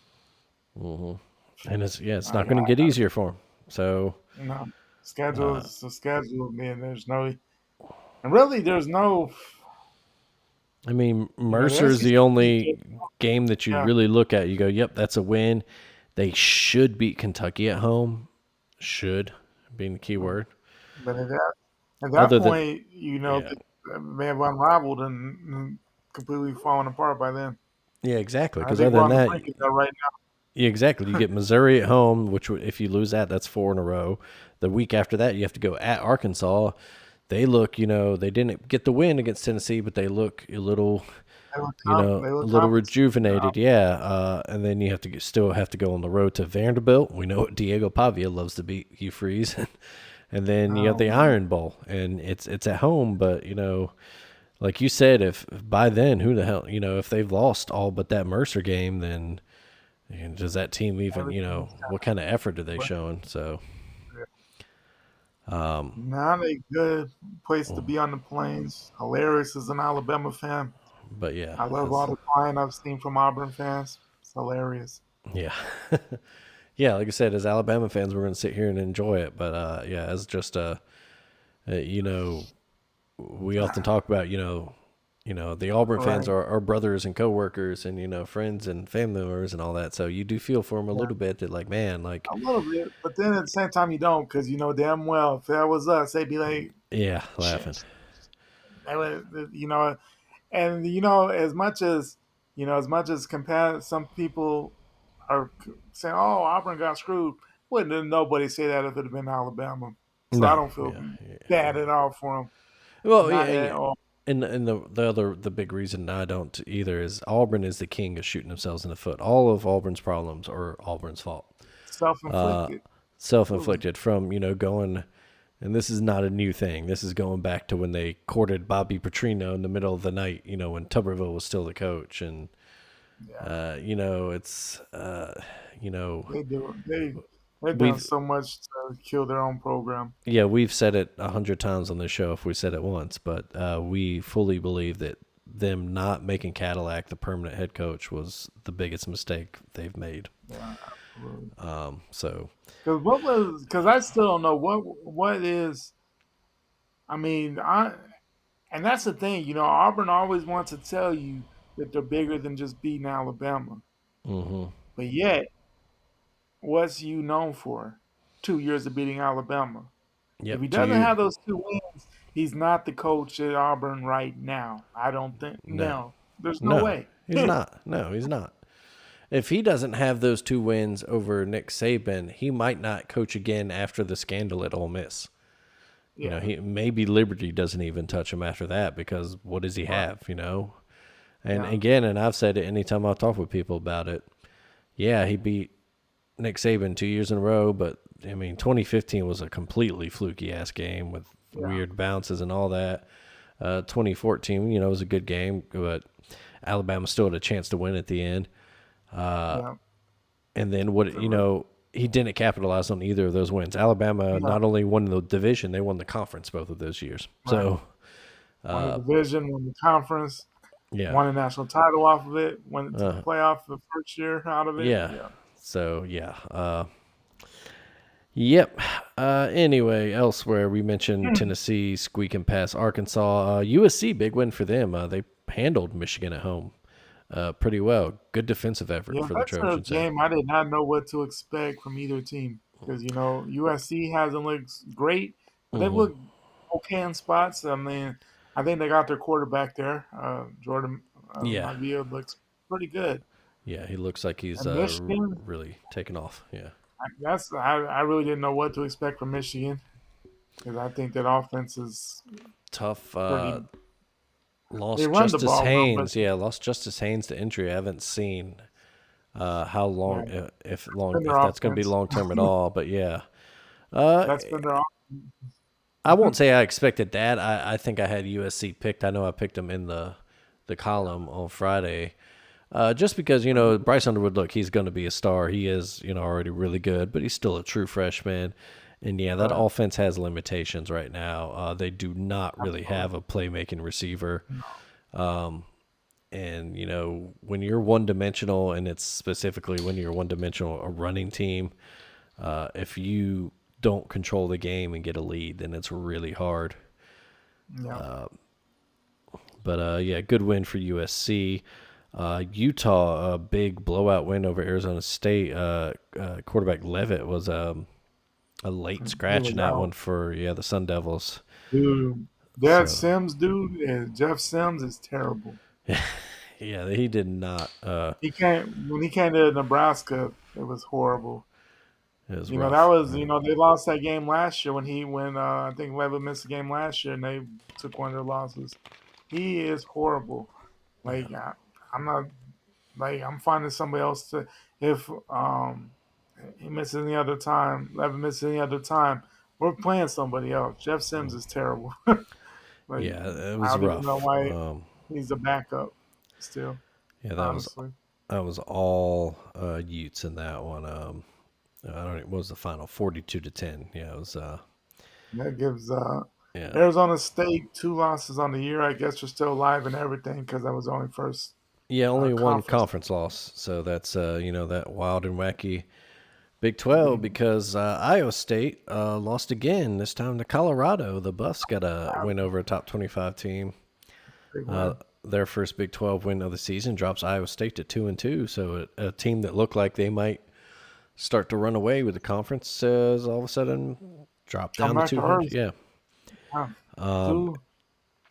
and it's I, not going to get easier for him. So you know, schedule's the schedule. Man, there's no. And really, there's no, I mean, the Mercer is SEC. the only game that you Yeah, really look at. You go, yep, that's a win. They should beat Kentucky at home. Should being the key word. but at that Other than, point, yeah, it may have unraveled and completely fallen apart by then. yeah, exactly. I Because think other we're than on the that, brink of that right yeah, exactly. You get Missouri at home, which if you lose that, that's 4 in a row. The week after that, you have to go at Arkansas. They look, they didn't get the win against Tennessee, but they look a little, now. They a look little confident. rejuvenated. Yeah. And then you have to still have to go on the road to Vanderbilt. We know Diego Pavia loves to beat Hugh Freeze. And then you have Oh the man, Iron Bowl, and it's at home. But like you said, if by then, who the hell, if they've lost all but that Mercer game, then does that team even, everything's what kind of effort are they kind showing? So, of not a good place to mm, be on the plains. Hilarious as an Alabama fan. but yeah, I love all the crying I've seen from Auburn fans. It's hilarious. yeah, yeah. Like I said, as Alabama fans, we're going to sit here and enjoy it. But yeah, as just we often talk about, the Auburn fans Right. are brothers and coworkers and friends and family members and all that. So you do feel for them a Yeah, little bit that like, man, like, a little bit, but then at the same time you don't, because you know damn well if that was us, they'd be like, yeah, laughing. shit. They would, and as much as some people are saying, "Oh, Auburn got screwed," wouldn't nobody say that if it had been Alabama? So I No, don't feel yeah, bad yeah. at all for them. Well, Not yeah, at yeah. all. And the big reason I don't either is Auburn is the king of shooting themselves in the foot. All of Auburn's problems are Auburn's fault. Uh, Self-inflicted. Absolutely. self-inflicted from going, and this is not a new thing. This is going back to when they courted Bobby Petrino in the middle of the night. When Tuberville was still the coach, and Yeah, it's they do. They've done we've so much to kill their own program. yeah, we've said it 100 times on the show if we said it once, but we fully believe that them not making Cadillac the permanent head coach was the biggest mistake they've made. Yeah, absolutely. So Because I still don't know what is. I mean, and that's the thing. Auburn always wants to tell you that they're bigger than just beating Alabama, hmm but yet, what's you known for? 2 years of beating Alabama. If yep, he to doesn't you, have those two wins, he's not the coach at Auburn right now. I don't think. no, No, there's no no, way. he's not. No, he's not. If he doesn't have those 2 wins over Nick Saban, he might not coach again after the scandal at Ole Miss. Yeah, He maybe Liberty doesn't even touch him after that because what does he right. have? And Yeah, again, and I've said it anytime I talk with people about it. Yeah, he beat Nick Saban 2 years in a row, but I mean, 2015 was a completely fluky ass game with yeah, weird bounces and all that. 2014, was a good game, but Alabama still had a chance to win at the end. yeah. And then Correct. he didn't capitalize on either of those wins. Alabama No, not only won the division, they won the conference both of those years. right. So, Won the uh, division, won the conference, yeah, won a national title off of it, went into the uh, playoff the first year out of it. yeah. Yeah. So yeah, yep. Anyway, elsewhere we mentioned Tennessee squeaking past Arkansas. USC big win for them. They handled Michigan at home pretty well. Good defensive effort Yeah, for the that's a Trojans there. game I did not know what to expect from either team because USC hasn't looked great, but they've hmm looked okay in spots. I mean, I think they got their quarterback there. Jordan Yeah, Maivia looks pretty good. yeah. He looks like he's And Michigan, really taken off. Yeah, I really didn't know what to expect from Michigan because I think that offense is tough. pretty. They Lost run the Justice ball well, but Haynes. Yeah, lost Justice Haynes to injury. I haven't seen how yeah, long, that's been their if that's going to be offense. long term at all. But yeah, uh, That's been their I won't say I expected that. I think I had USC picked. I know I picked them in the column on Friday. Just because, Bryce Underwood, look, he's going to be a star. He is, already really good, but he's still a true freshman. And yeah, that right. offense has limitations right now. They do not really Absolutely. have a playmaking receiver. And, when you're one dimensional, and it's specifically when you're one dimensional, a running team, if you don't control the game and get a lead, then it's really hard Yeah. But yeah, good win for USC. Utah, a big blowout win over Arizona State. Quarterback Levitt was a late He scratch was in that out. one for the Sun Devils. Dude, that So Sims dude, Jeff Sims is terrible. yeah, he did not. He came when he came to Nebraska, it was horrible. It was You know, that rough. was they lost that game last year when I think Levitt missed the game last year and they took one of their losses. He is horrible. Yeah, Like I'm not I'm finding somebody else to if he misses any other time, Levitt misses any other time, we're playing somebody else. Jeff Sims is terrible. Like yeah, it I was don't even know rough. why he's a backup still, Yeah, honestly. that was all Utes in that one. I don't know, what was the final? 42-10. Yeah, it was. That gives Yeah, Arizona State 2 losses on the year. I guess they're still alive and everything because that was only first yeah, only one conference. conference loss. So that's that wild and wacky Big 12 because Iowa State lost again. This time to Colorado. The Buffs got a win over a top 25 team. Big Uh, win. their first Big 12 win of the season drops Iowa State to 2-2. So a team that looked like they might start to run away with the conference says all of a sudden drop Come down to back to 200. earth. Yeah. Yeah. Um,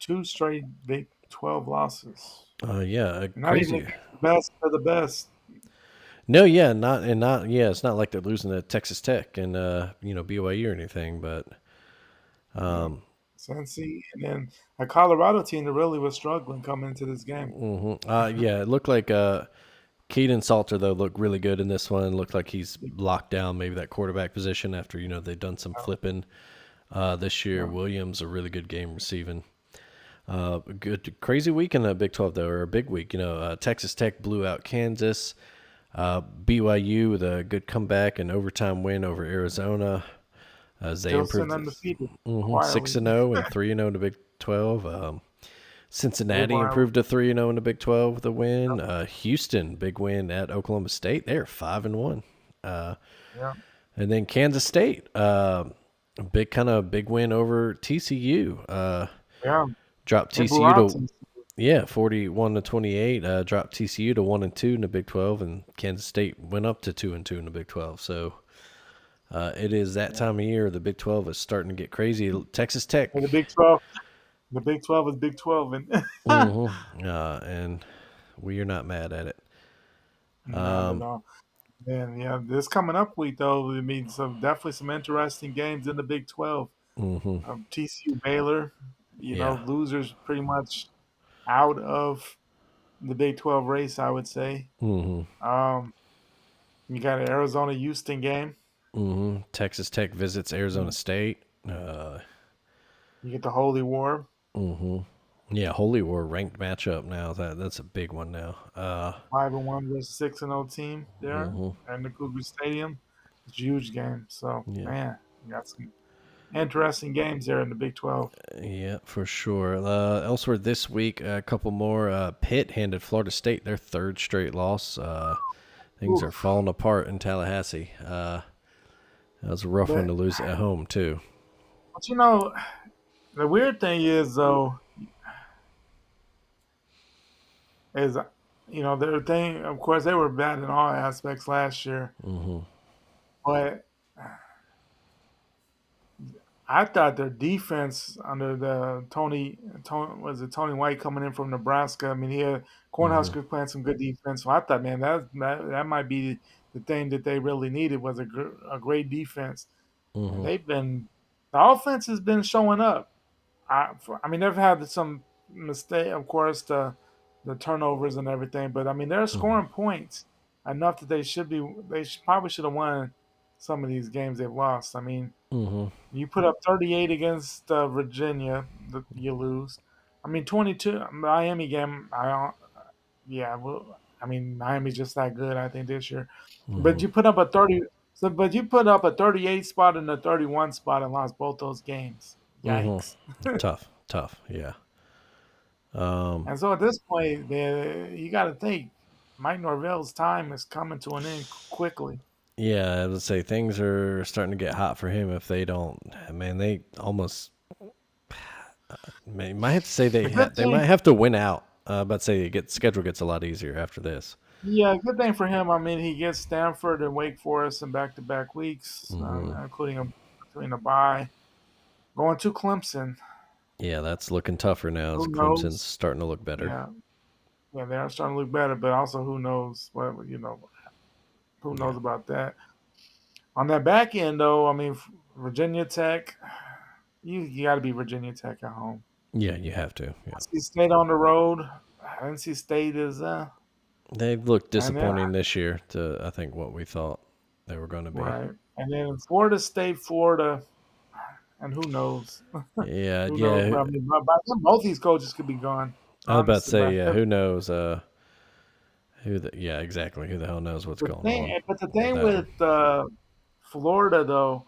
Two straight Big 12 losses. yeah, Not even crazy. against the best of the best. No, yeah, not yeah. It's not like they're losing to Texas Tech and BYU or anything, but Yeah. Cincy, and then a Colorado team that really was struggling coming into this game. yeah, it looked like Keaton Salter though looked really good in this one. Looked like he's locked down maybe that quarterback position after they've done some flipping this year. Yeah. Williams a really good game receiving. Good crazy week in the Big 12 though, or a big week. Texas Tech blew out Kansas. BYU with a good comeback and overtime win over Arizona as they Still sitting improved undefeated 6 quietly. and 0 and 3-0 in the Big 12. They've Cincinnati won. improved to 3-0 in the Big 12 with a win. Houston big win at Oklahoma State. They're 5-1. Yeah. And then Kansas State, big win over TCU. Yeah. Dropped They blew TCU out to some. 41-28. Dropped TCU to 1-2 in the Big 12, and Kansas State went up to 2-2 in the Big 12. So it is that time of year. The Big 12 is starting to get crazy. Texas Tech, And the Big 12 is Big 12. And and we are not mad at it. not at all. And yeah, this coming up week though, it means definitely some interesting games in the Big 12. TCU Baylor, Yeah. losers pretty much out of the Big 12 race, I would say. Um, you got an Arizona Houston game. Texas Tech visits Arizona State. You get the Holy War, Yeah, Holy War ranked matchup now. That's a big one now. 5-1 versus 6-0 team there at the Cougar Stadium. It's a huge game. So Yeah. man, you got some interesting games there in the Big 12. Yeah, for sure. Elsewhere this week, a couple more. Pitt handed Florida State their third straight loss. Things are Oof. falling apart in Tallahassee. That was a rough one But to lose at home too. but the weird thing is though is their thing. Of course, they were bad in all aspects last year, but I thought their defense under the Tony White coming in from Nebraska. I mean, he had Cornhuskers playing some good defense. So I thought, man, that might be the thing that they really needed was a great defense. And the offense has been showing up. I mean, they've had some mistake, of course, the turnovers and everything, but I mean, they're scoring points enough that probably should have won some of these games they've lost. I mean, you put up 38 against Virginia, you lose. I mean, 22 Miami game. Yeah, well, I mean, Miami's just that good. I think this year, but you put up a 30. So, but you put up a 38 spot and a 31 spot and lost both those games. Yikes! Tough. Yeah. And so at this point, you got to think Mike Norvell's time is coming to an end quickly. Yeah, I would say things are starting to get hot for him if they don't. Man, they almost. Might have to say The good they might thing, have to win out. But say schedule gets a lot easier after this. yeah, good thing for him. I mean, he gets Stanford and Wake Forest in back-to-back weeks, including between a bye. Going to Clemson. Yeah, that's looking tougher now as Who Clemson's knows? starting to look better. Yeah, yeah, they are starting to look better, but also who knows? What who Yeah, knows about that? On that back end, though, I mean, Virginia Tech. You got to be Virginia Tech at home. yeah, you have to. Yeah, NC State on the road. NC State is they've looked and then disappointing this year to I think what we thought they were going to be. right, and then Florida State, Florida, and who knows? Yeah, Who knows? yeah. I mean, by then, both these coaches could be gone. I was about to Honestly, say, but yeah. Who knows? Yeah, exactly. Who the hell knows what's going on the with thing that one? with Florida though,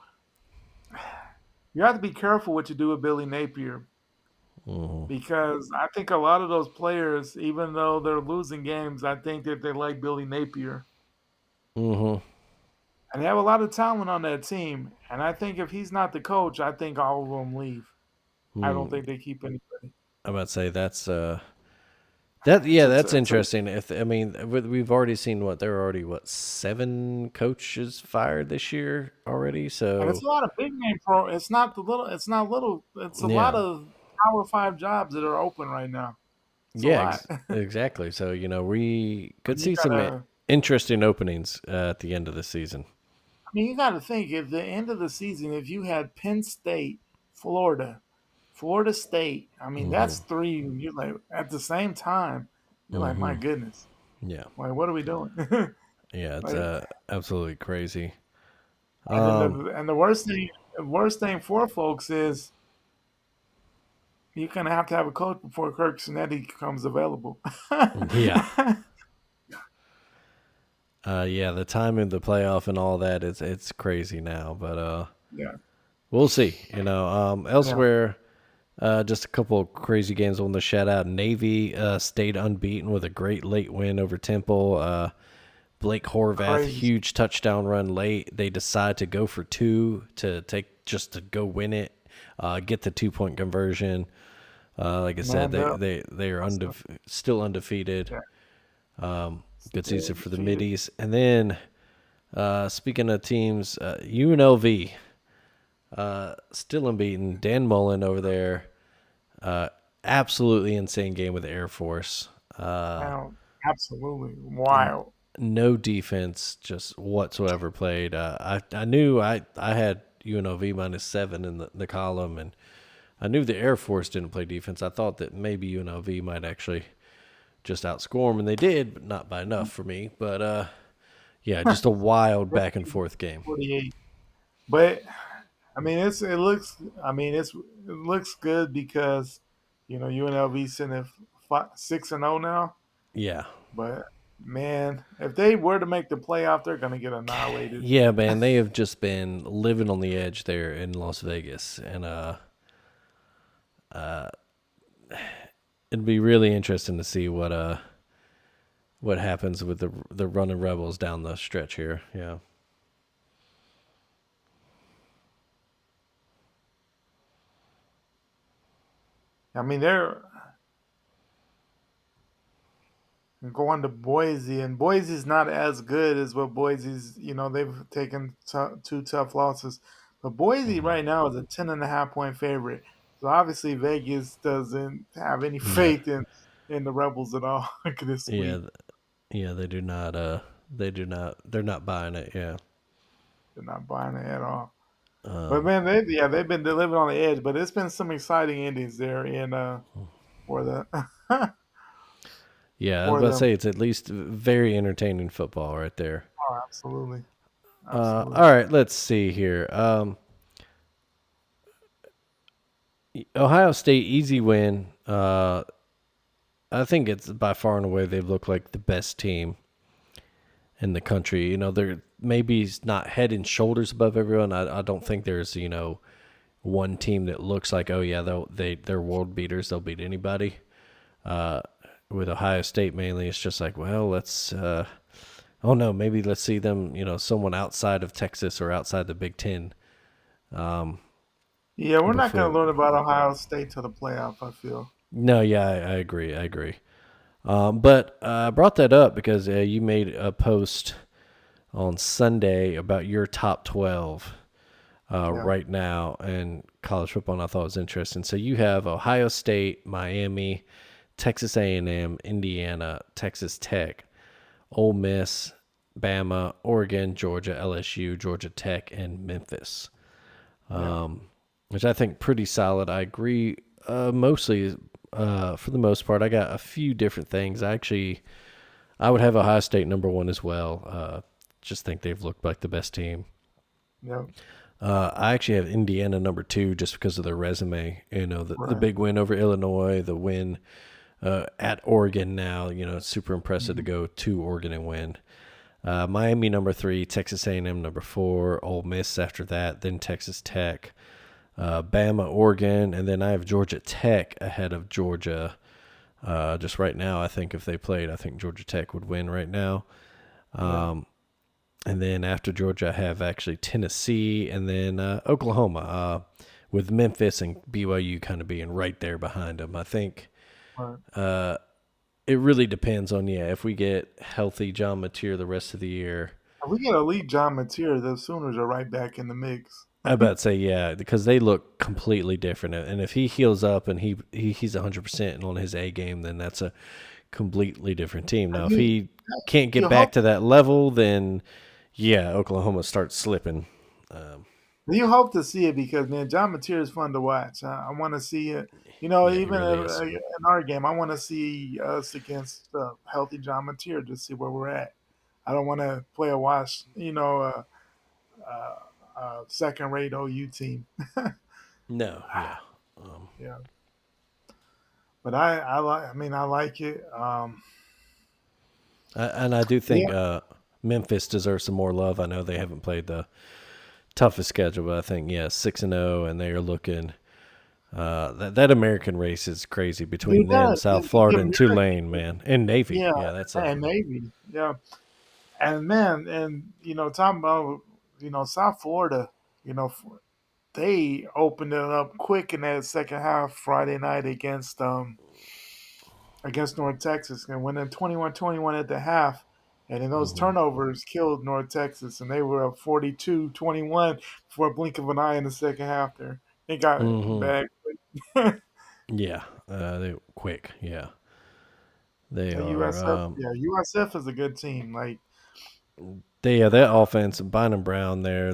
you have to be careful what you do with Billy Napier Mm-hmm. because I think a lot of those players, even though they're losing games, I think that they like Billy Napier. Mm-hmm. And they have a lot of talent on that team. And I think if he's not the coach, I think all of them leave. I don't think they keep anybody. I'm about to say that yeah, that's It's a, interesting. If I mean, we've already seen there are already 7 coaches fired this year already. and it's So a lot of big name pro. It's not the little. It's not little. It's a lot yeah, of Power Five jobs that are open right now. It's a yeah, lot. exactly. So we could You see some gotta. interesting openings at the end of the season. I mean, you got to think at the end of the season, if you had Penn State, Florida, Florida State. I mean, Mm-hmm. that's three. You're like at the same time. You're like, my Mm-hmm. goodness. Yeah, Like, what are we doing? yeah, it's Like, absolutely crazy. and then Um, the worst thing for folks is you're gonna have to have a coach before Kirk Cinetti becomes available. yeah, yeah, the timing of the playoff and all that it's crazy now, but Yeah, we'll see. yeah, Elsewhere, just a couple of crazy games on the shout out. Navy stayed unbeaten with a great late win over Temple. Blake Horvath, crazy, huge touchdown run late. They decide to go for 2 to go win it, get the 2-point conversion. Like I said, manned up. they are still undefeated. Yeah, Good still season for the undefeated. Middies. And then, speaking of teams, UNLV still unbeaten. Dan Mullen over there, absolutely insane game with the Air Force. Now, absolutely wild. No defense just whatsoever played. I knew I had UNLV -7 in the column, and I knew the Air Force didn't play defense. I thought that maybe UNLV might actually just outscore them, and they did, but not by enough for me. But yeah, just a wild back and forth game. 48, but I mean, it looks good because UNLV sitting at 6-0 now. Yeah. But man, if they were to make the playoff, they're gonna get annihilated. Yeah, man, they have just been living on the edge there in Las Vegas, and it'd be really interesting to see what happens with the running Rebels down the stretch here. Yeah, I mean, they're going to Boise, and Boise's not as good as what Boise's. They've taken 2 tough losses, but Boise right now is a 10.5 point favorite. So obviously Vegas doesn't have any yeah, faith in the Rebels at all this yeah, week. yeah. They do not. They do not. They're not buying it. Yeah. They're not buying it at all. But Um, man, they've been living on the edge. But it's been some exciting endings there in for the yeah, I was for about to them. say it's at least very entertaining football right there. Oh, absolutely, All absolutely. right, let's see here. Ohio State easy win. I think it's by far and away they've looked like the best team in the country. They're maybe not head and shoulders above everyone. I don't think there's one team that looks like, oh yeah, they're world beaters. They'll beat anybody. With Ohio State mainly, it's just like, well, let's. Oh no, maybe let's see them. Someone outside of Texas or outside the Big Ten. Yeah, we're not going before. to learn about Ohio State till the playoff, I feel. No, yeah, I agree. I agree. But I brought that up because you made a post on Sunday about your top 12 Yeah. right now in college football, and I thought it was interesting. So you have Ohio State, Miami, Texas A&M, Indiana, Texas Tech, Ole Miss, Bama, Oregon, Georgia, LSU, Georgia Tech, and Memphis, Yeah. which I think pretty solid. I agree mostly for the most part. I got a few different things. I would have Ohio State number one as well. Just think they've looked like the best team. Yeah. I actually have Indiana number two just because of their resume. You know, the Right. big win over Illinois, the win at Oregon now. You know, it's super impressive to Mhm. go to Oregon and win. Miami number three, Texas A&M number four, Ole Miss after that, then Texas Tech, Bama, Oregon, and then I have Georgia Tech ahead of Georgia. Just right now, I think if they played, I think Georgia Tech would win right now. Yeah. And then after Georgia, I have actually Tennessee and then Oklahoma, with Memphis and BYU kind of being right there behind them. I think Right. it really depends on, if we get healthy John Mateer the rest of the year. If we get elite John Mateer, the Sooners are right back in the mix. I about to say, yeah, because they look completely different. And if he heals up and he's 100% and on his A game, then that's a completely different team. Now, if You, he can't you get hope back to that level, then yeah, Oklahoma starts slipping. Um, you hope to see it because man, John Mateer is fun to watch. I want to see it. yeah, he Even really is. in our game, I want to see us against healthy John Mateer to see where we're at. I don't want to play a wash, second rate OU team. No, yeah. Um, Yeah, but I like. I mean, I like it. and I do think Yeah, Memphis deserves some more love. I know they haven't played the toughest schedule, but I think, 6-0, and they are looking. That American race is crazy between dude, them, that South the Florida, and American, Tulane, man, and Navy. yeah, Yeah, that's a and maybe, yeah, and man, and talking about South Florida, you know, they opened it up quick in that second half Friday night against North Texas and went in 21-21 at the half. And then those turnovers killed North Texas, and they were up 42-21 before a blink of an eye in the second half there. They got it hmm back. yeah, they quick. Yeah, they The are. USF, yeah, USF is a good team. Like, That offense, Bynum Brown there,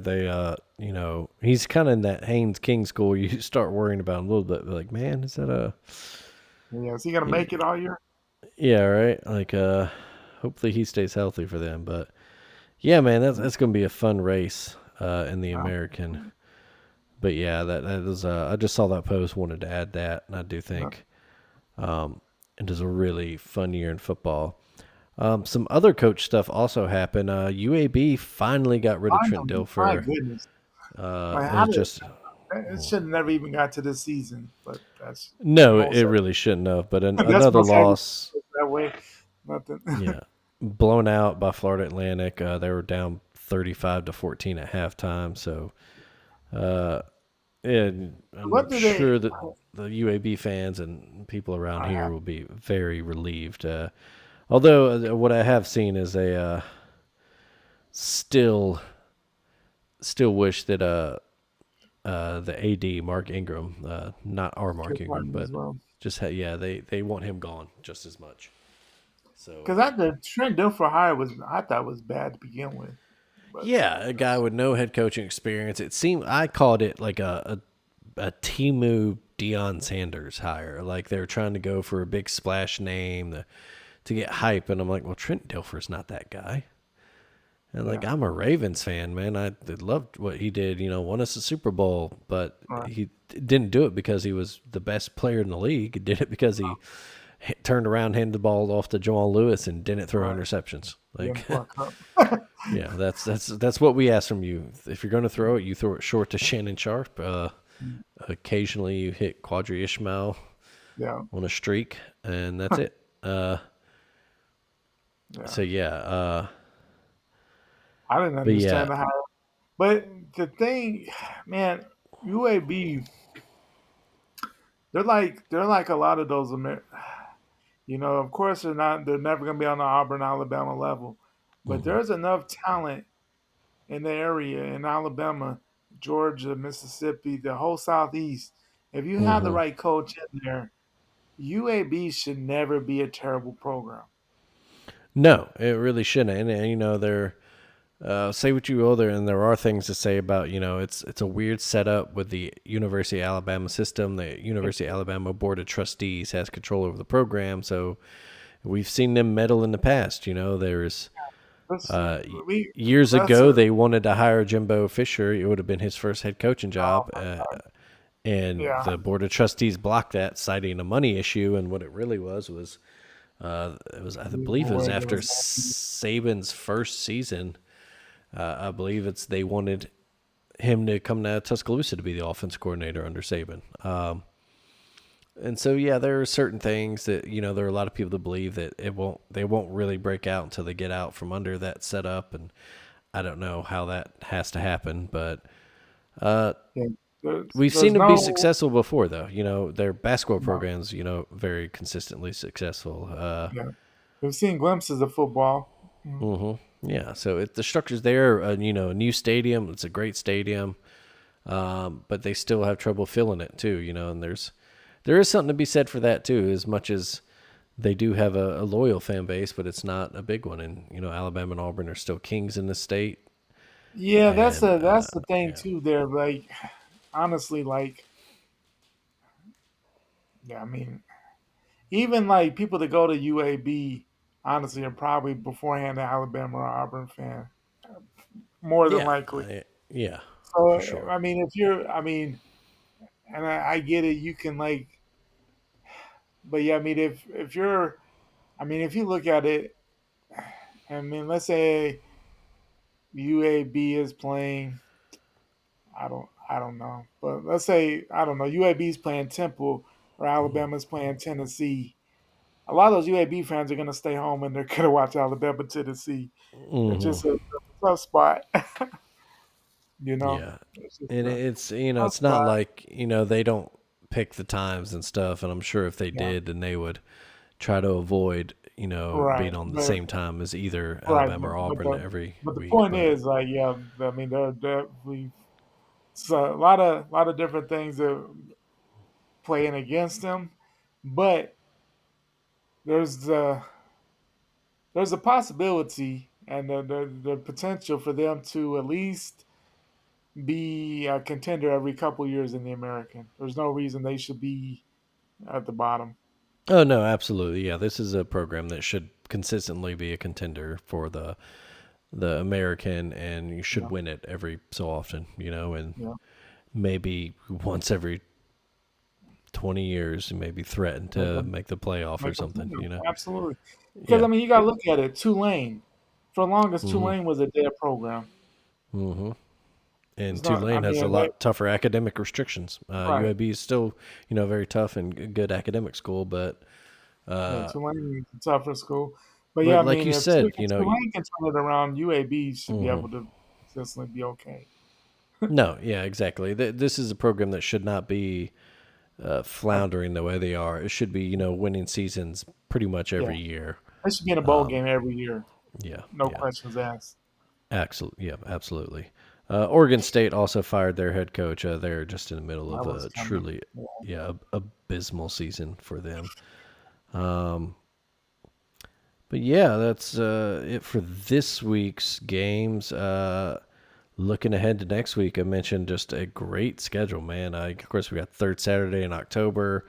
he's kind of in that Haynes King school. You start worrying about him a little bit, like, man, is that a, yeah, is he gonna make it all year? yeah, right? Like, hopefully he stays healthy for them. But yeah, man, that's gonna be a fun race in the Uh, American. But yeah, that is. I just saw that post, wanted to add that, and I do yeah. think it is a really fun year in football. Some other coach stuff also happened. UAB finally got rid of Trent My Dilfer. goodness, like how It's did just it should have never even got to this season, but that's no, it most really shouldn't have. But that's another most every loss. that way. Nothing. Yeah, blown out by Florida Atlantic. They were down 35-14 at halftime. So, uh, and What I'm do they? sure that the UAB fans and people around I here will be very relieved. Although what I have seen is they still wish that the AD Mark Ingram, not our Mark Trip Ingram, Martin but as well. just they want him gone just as much. So Because the Trent Dilfer hire I thought was bad to begin with, but yeah, a guy with no head coaching experience. It seemed I called it like a Timu Deion Sanders hire. Like they were trying to go for a big splash name to get hype, and I'm like, well, Trent Dilfer's not that guy. And like yeah, I'm a Ravens fan, man. I loved what he did. Won us a Super Bowl, but right, he didn't do it because he was the best player in the league. He did it because he turned around, handed the ball off to Jamal Lewis, and didn't throw right. interceptions. Didn't Like, fuck up. yeah, that's what we ask from you. If you're going to throw it, you throw it short to Shannon Sharp. Occasionally, you hit Quadri Ishmael Yeah, on a streak, and that's it. yeah. So yeah, I didn't but yeah, understand the hire, but the thing, man, UAB, they're like a lot of those of course they're never gonna be on the Auburn, Alabama level. But Hmm. there's enough talent in the area in Alabama, Georgia, Mississippi, the whole Southeast. If you have the Hmm. right coach in there, UAB should never be a terrible program. No, it really shouldn't. And they're say what you will there, and there are things to say about it's a weird setup with the University of Alabama system. The University of Alabama Board of Trustees has control over the program, so we've seen them meddle in the past. There's That's, uh, we, years that's ago a, they wanted to hire Jimbo Fisher. It would have been his first head coaching oh job. my God. And Yeah. the board of trustees blocked that, citing a money issue. And what it really was I believe it was after Saban's first season. I believe they wanted him to come to Tuscaloosa to be the offense coordinator under Saban. And so yeah, there are certain things that there are a lot of people that believe that they won't really break out until they get out from under that setup, and I don't know how that has to happen, but Yeah. we've There's seen them be no successful before, though. Their basketball programs, very consistently successful. yeah. We've seen glimpses of football. Mm. Yeah, so the structure's there. A new stadium. It's a great stadium, but they still have trouble filling it too. And there is something to be said for that too. As much as they do have a loyal fan base, but it's not a big one. And Alabama and Auburn are still kings in the state. Yeah, And that's the thing yeah, too. There, like honestly, like yeah, I mean, even like people that go to UAB, honestly, are probably beforehand an Alabama or Auburn fan, more than yeah, likely. yeah, for So sure. I mean, if you're, I mean, and I get it, you can like, but yeah, I mean, if you're, I mean, if you look at it, I mean, let's say UAB is playing, I don't know, but let's say I don't know, UAB is playing Temple or Alabama's playing Tennessee. A lot of those UAB fans are going to stay home and they're going to watch Alabama, Tennessee. It's Hmm. just a tough spot, you know. Yeah, It's just and a it's tough it's not spot. like they don't pick the times and stuff. And I'm sure if they Yeah, did, then they would try to avoid right. being on the same time as either Right, Alabama or Auburn every but the week. point But is, like, yeah, I mean, we so a lot of different things that playing against them, but there's the there's a possibility and the potential for them to at least be a contender every couple years in the American. There's no reason they should be at the bottom. oh no, absolutely, yeah, this is a program that should consistently be a contender for the American, and you should Yeah, win it every so often. And yeah. maybe once every 20 years, maybe threaten to make the playoff or Make them something. absolutely. Because Yeah. I mean, you got to look at it. Tulane, for the longest, Hmm. Tulane was a dead program. Hmm. And It's not. I Tulane has a mean, they, lot tougher academic restrictions. right. UAB is still, very tough and good academic school, but Yeah, uh, Tulane is a tougher school. But yeah, but I like mean, you said, if Tulane can turn it around, UAB should be mhm. able to consistently be okay. No, yeah, exactly. This is a program that should not be Like, floundering the way they are. It should be, winning seasons pretty much yeah, every year. they should be in a bowl game every year. Yeah, No yeah, questions asked. absolutely, yeah, absolutely. Oregon State also fired their head coach. They're just in the middle That of was a coming. truly, Yeah. yeah, abysmal season for them. Um, but yeah, that's it for this week's games. Looking ahead to next week, I mentioned just a great schedule, man. Of course, we got third Saturday in October.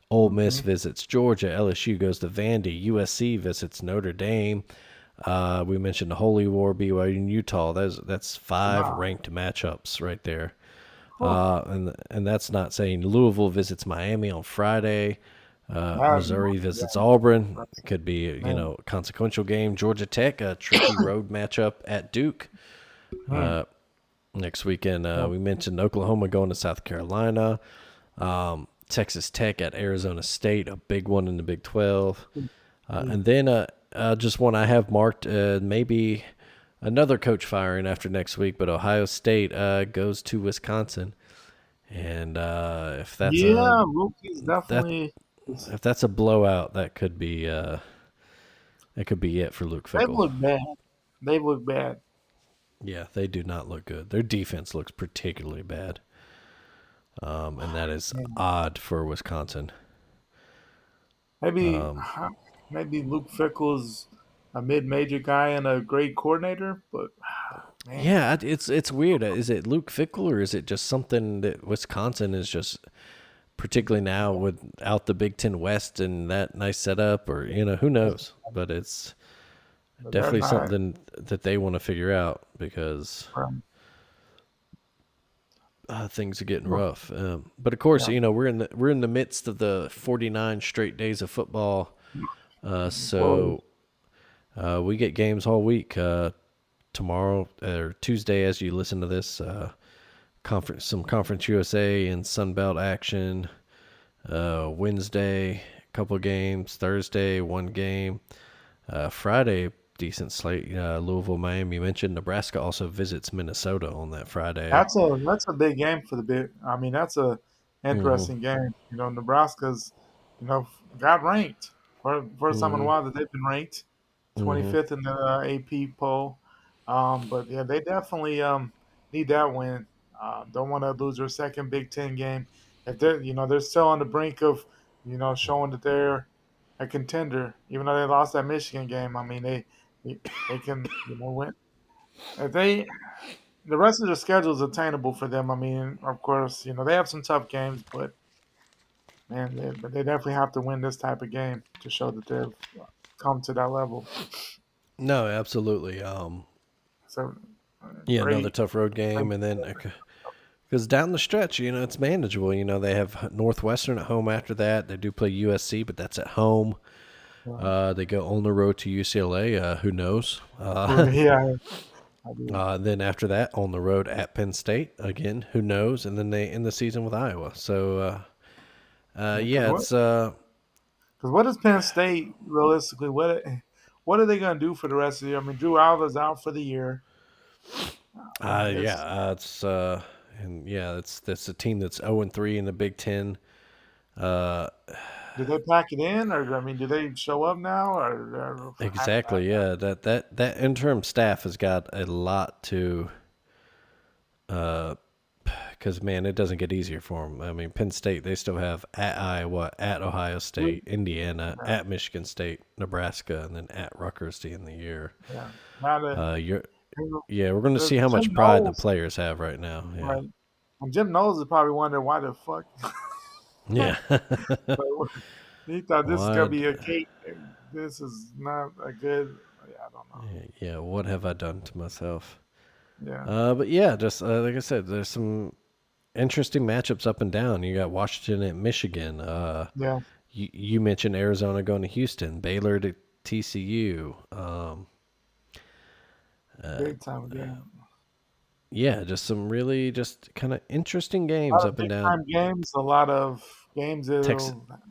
Ole Miss Hmm. visits Georgia. LSU goes to Vandy. USC visits Notre Dame. We mentioned the Holy War, BYU and Utah. That's five Wow. ranked matchups right there. Huh. And that's not saying Louisville visits Miami on Friday. That, Missouri yeah, visits Auburn. It could be man. a consequential game. Georgia Tech, a tricky road matchup at Duke. Hmm. Next weekend, Yeah. we mentioned Oklahoma going to South Carolina. Texas Tech at Arizona State, a big one in the Big 12. And then just one I have marked, maybe another coach firing after next week, but Ohio State goes to Wisconsin. And Yeah, rookies that definitely. if that's a blowout, that could be it for Luke They Fickle. look bad. They look bad. Yeah, they do not look good. Their defense looks particularly bad, and that is Man. odd for Wisconsin. Maybe maybe Luke Fickle's a mid-major guy and a great coordinator, but man, Yeah, it's weird. Is it Luke Fickle or is it just something that Wisconsin is just particularly now without the Big Ten West and that nice setup, or who knows? But it's but they're definitely not. something that they want to figure out because things are getting rough. But of course, Yeah. we're in the midst of the 49 straight days of football, Whoa. so we get games all week. Tomorrow or Tuesday, as you listen to this, Conference USA and Sun Belt action. Wednesday, a couple games. Thursday, one game. Friday, decent slate. Louisville, Miami. You mentioned Nebraska also visits Minnesota on that Friday. That's a big game for the big. I mean, that's a Mm-hmm. interesting game. Nebraska's, got ranked for first time in a Mm-hmm. while that they've been ranked, Mm-hmm. 25th in the AP poll. But yeah, they definitely need that win. Don't want to lose their second Big Ten game. If they're still on the brink of, showing that they're a contender, even though they lost that Michigan game. I mean, they can, win. If they The rest of the schedule is attainable for them. I mean, of course, they have some tough games, but man, they definitely have to win this type of game to show that they've come to that level. No, absolutely. So Yeah, another great. tough road game, and then because down the stretch, it's manageable. They have Northwestern at home after that. They do play USC, but that's at home. They go on the road to UCLA. Who knows? Yeah, I do. Then after that, on the road at Penn State again. Who knows? And then they end the season with Iowa. So Because yeah, what? it's Because what is Penn State realistically? What are they going to do for the rest of the year? I mean, Drew Alva's out for the year. yeah, It's it's and yeah, it's that's a team that's 0-3 in the Big Ten. Uh, Do they pack it in, or I mean, do they show up now, exactly. Yeah, that interim staff has got a lot to. Because man, it doesn't get easier for them. I mean, Penn State, they still have at Iowa, at Ohio State, Indiana, yeah, at Michigan State, Nebraska, and then at Rutgers to end the year. yeah. Now You're the, Yeah, we're going to see how Jim much pride the Knowles, players have right now. Yeah, right? And Jim Knowles is probably wondering why the fuck yeah. he thought this is gonna What? be a cake. This is not a good. Yeah, I don't know. Yeah. What have I done to myself? Yeah, But yeah, just like I said, there's some interesting matchups up and down. You got Washington at Michigan. yeah, You mentioned Arizona going to Houston, Baylor to TCU. big time game. Yeah, just some really just kind of interesting A games lot of up and big down. time games. A lot of games Texas, that'll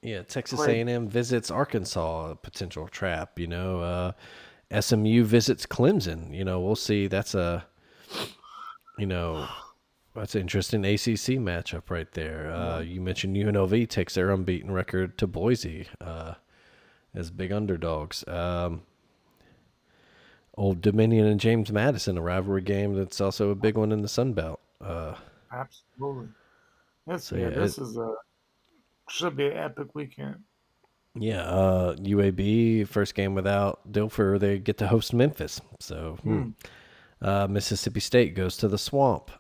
yeah, Texas play. A&M visits Arkansas, a potential trap. SMU visits Clemson. We'll see. You know, that's an interesting ACC matchup right there. Yeah, You mentioned UNLV takes their unbeaten record to Boise as big underdogs. Old Dominion and James Madison, a rivalry game that's also a big one in the Sun Belt. absolutely. So Yeah. yeah, This is a should be an epic weekend. UAB first game without Dilfer, they get to host Memphis. So Mississippi State goes to the Swamp.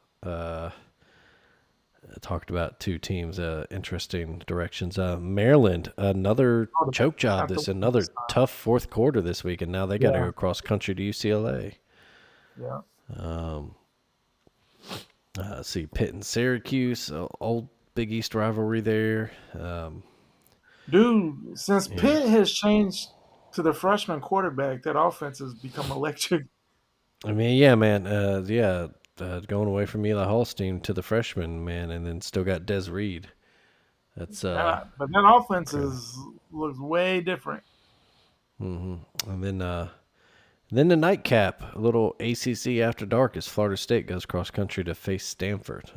Talked about two teams, interesting directions. Maryland, another Oh, the choke job. have to This win another this time. tough fourth quarter this week, and now they got to Yeah, go cross country to UCLA. yeah. See Pitt and Syracuse, old Big East rivalry there. Dude, since Yeah, Pitt has changed to the freshman quarterback, that offense has become electric. I mean, yeah, man, going away from Eli Holstein to the freshman, man, and then still got Des Reed. That's But that offense incredible. looks way different. And then the nightcap, a little ACC after dark as Florida State goes cross country to face Stanford.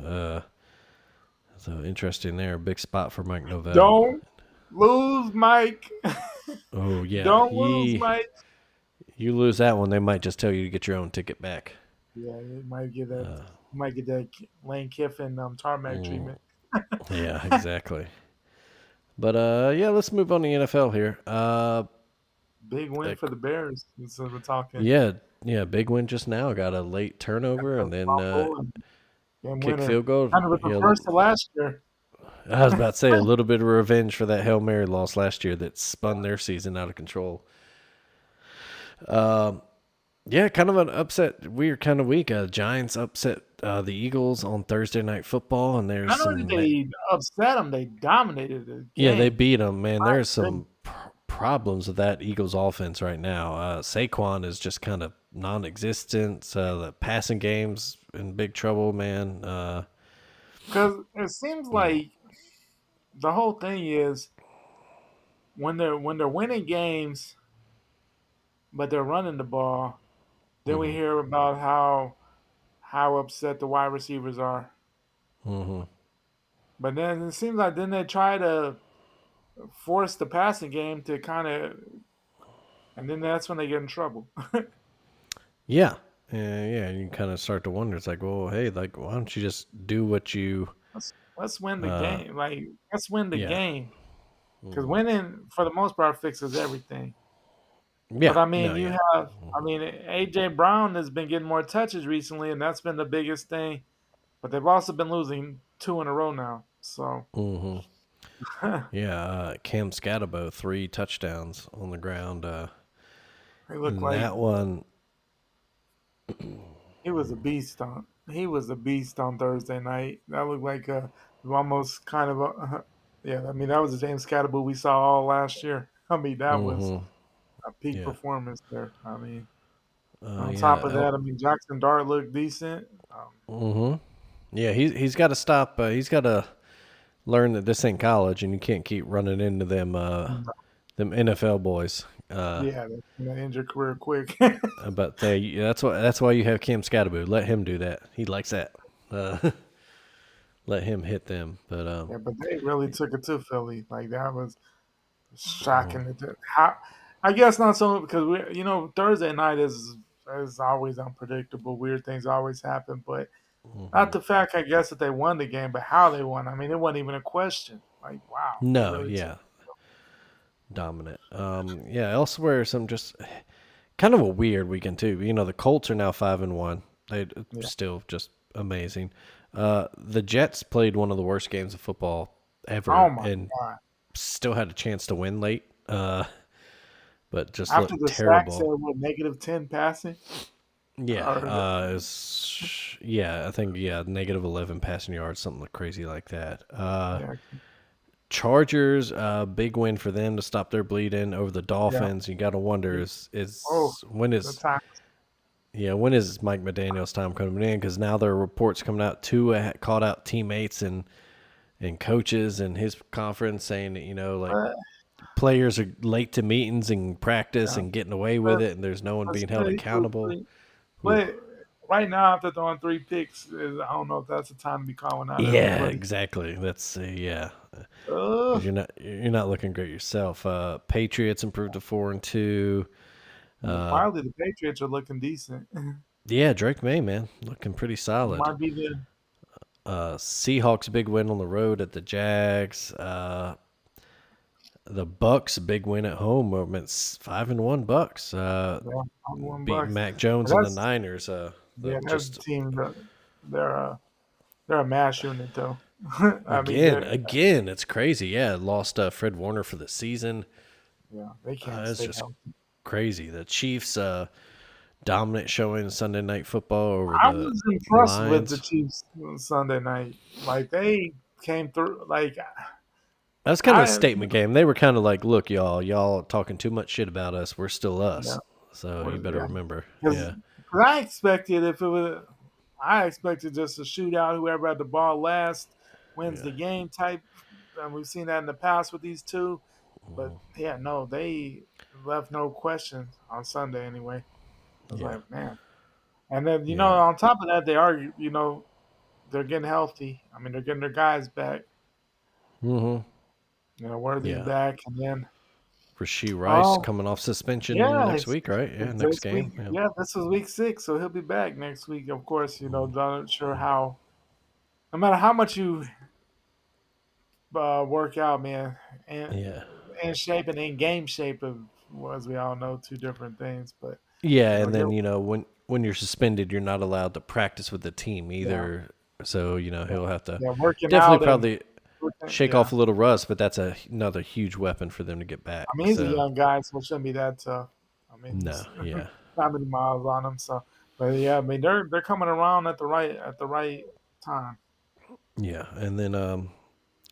So interesting there. Big spot for Mike Novell. Don't lose, Mike. Oh yeah, Don't lose, Mike. you lose that one, they might just tell you to get your own ticket back. Yeah, you might get that Lane Kiffin tarmac Mm, treatment. yeah, exactly. But yeah, let's move on to the NFL here. Big win Uh, for the Bears. So we're talking yeah, yeah, big win just now. Got a late turnover a and then fumble and game kick winner. field goal. Kind of with the Yeah, first of last year. I was about to say a little bit of revenge for that Hail Mary loss last year that spun their season out of control. Yeah, kind of an upset, weird kind of week. Giants upset the Eagles on Thursday Night Football, and there's Not only did some. they upset them, they dominated the Yeah, they game. beat them, man. My There's goodness. some problems with that Eagles offense right now. Saquon is just kind of non-existent. The passing game's in big trouble, man. Because it seems like the whole thing is when they're winning games, but they're running the ball, then we Mm-hmm, hear about how upset the wide receivers are. mm-hmm. But then it seems like then they try to force the passing game to kind of, and then that's when they get in trouble. Yeah, yeah. You kind of start to wonder. It's like, well, hey, like, why don't you just do what you? Let's win the Uh, game. Like let's win the yeah, game because mm-hmm. winning for the most part fixes everything. But Yeah, I mean, no, yeah. I mean, AJ Brown has been getting more touches recently, and that's been the biggest thing. But they've also been losing two in a row now. So Mm-hmm. they Yeah, Cam Scatabo, 3 touchdowns on the ground. look And like that one, he was a beast on. He was a beast on Thursday night. That looked like almost kind of a yeah. I mean, that was the James Scatterbull we saw all last year. I mean, that was mm-hmm, a peak yeah, performance there. I mean, on top yeah, of that, I mean, Jackson Dart looked decent. mm-hmm, yeah. He's got to stop. He's got to learn that this ain't college, and you can't keep running into them NFL boys. Yeah, that's gonna end your career quick. But that's why you have Cam Scatabo. Let him do that. He likes that. Uh, let him hit them. But Yeah, but they really took it to Philly. Like that was shocking. How I guess not so because Thursday night is always unpredictable. Weird things always happen, but not mhm. the fact I guess that they won the game, but how they won. I mean, it wasn't even a question. Like wow, they No, really took. yeah, dominant. Yeah. Elsewhere, some just kind of a weird weekend too. The Colts are now 5-1. They Yeah. still just amazing. The Jets played one of the worst games of football Oh ever, my and god! still had a chance to win late. But just After looked the sack said terrible. what -10 passing, Yeah, or I think -11 passing yards, something crazy like that. yeah, Chargers, big win for them to stop their bleeding over the yeah. Dolphins. You got to wonder Oh, is when the is time. when is Mike McDaniel's time coming in? Because now there are reports coming out. Tua called out teammates and coaches in his conference saying that like But, players are late to meetings and practice yeah, and getting away with but, it, and there's no one but being held still, accountable. Ooh. but right now, after throwing three picks, I don't know if that's the time to be calling out Yeah, everybody. exactly. That's yeah. Uh, Because you're not looking great yourself. Patriots improved to 4-2. Uh, Finally, the Patriots are looking decent. yeah, Drake May, man, looking pretty solid. Might be the Seahawks big win on the road at the Jags. The Bucks big win at home. It's 5-1 Bucks. yeah, one Beating Bucks. Mac Jones and the That's Niners. that's the Just team. They're a they're a mass unit though. I mean, again, it's crazy. Yeah, lost Fred Warner for the season. they can't It's stay just healthy. crazy. The Chiefs dominant showing Sunday Night Football over I the was impressed with the Lions. Chiefs on Sunday night. Like they came through. Like That's kind of a I, statement game. They were kind of like, "Look, y'all talking too much shit about us. We're still yeah, us. So you better yeah, remember." because Yeah, I expected if it was, I expected just a shootout. Whoever had the ball last wins yeah, the game type. And we've seen that in the past with these two. But yeah, no, they left no questions on Sunday anyway. I was yeah, like, man. And then yeah. on top of that, they are they're getting healthy. I mean, they're getting their guys back. Mm-hmm. Worthy's Yeah. back, and then Rasheed Rice oh coming off suspension yeah, next week, right? Yeah, it's next this week. game. Yeah. Yeah, this is week 6, so he'll be back next week. Of course, not sure how. No matter how much you work out, man, and Yeah. in shape and in game shape, as we all know, two different things. But Yeah, you know, and get then when you're suspended, you're not allowed to practice with the team yeah, either. So yeah, he'll have to yeah, working definitely out and probably shake yeah. off a little rust, but that's another huge weapon for them to get back. I mean, he's a So young guy, so it shouldn't be that tough. I mean, no, yeah, not many miles on him. So, but yeah, I mean, they're coming around at the right time. yeah, and then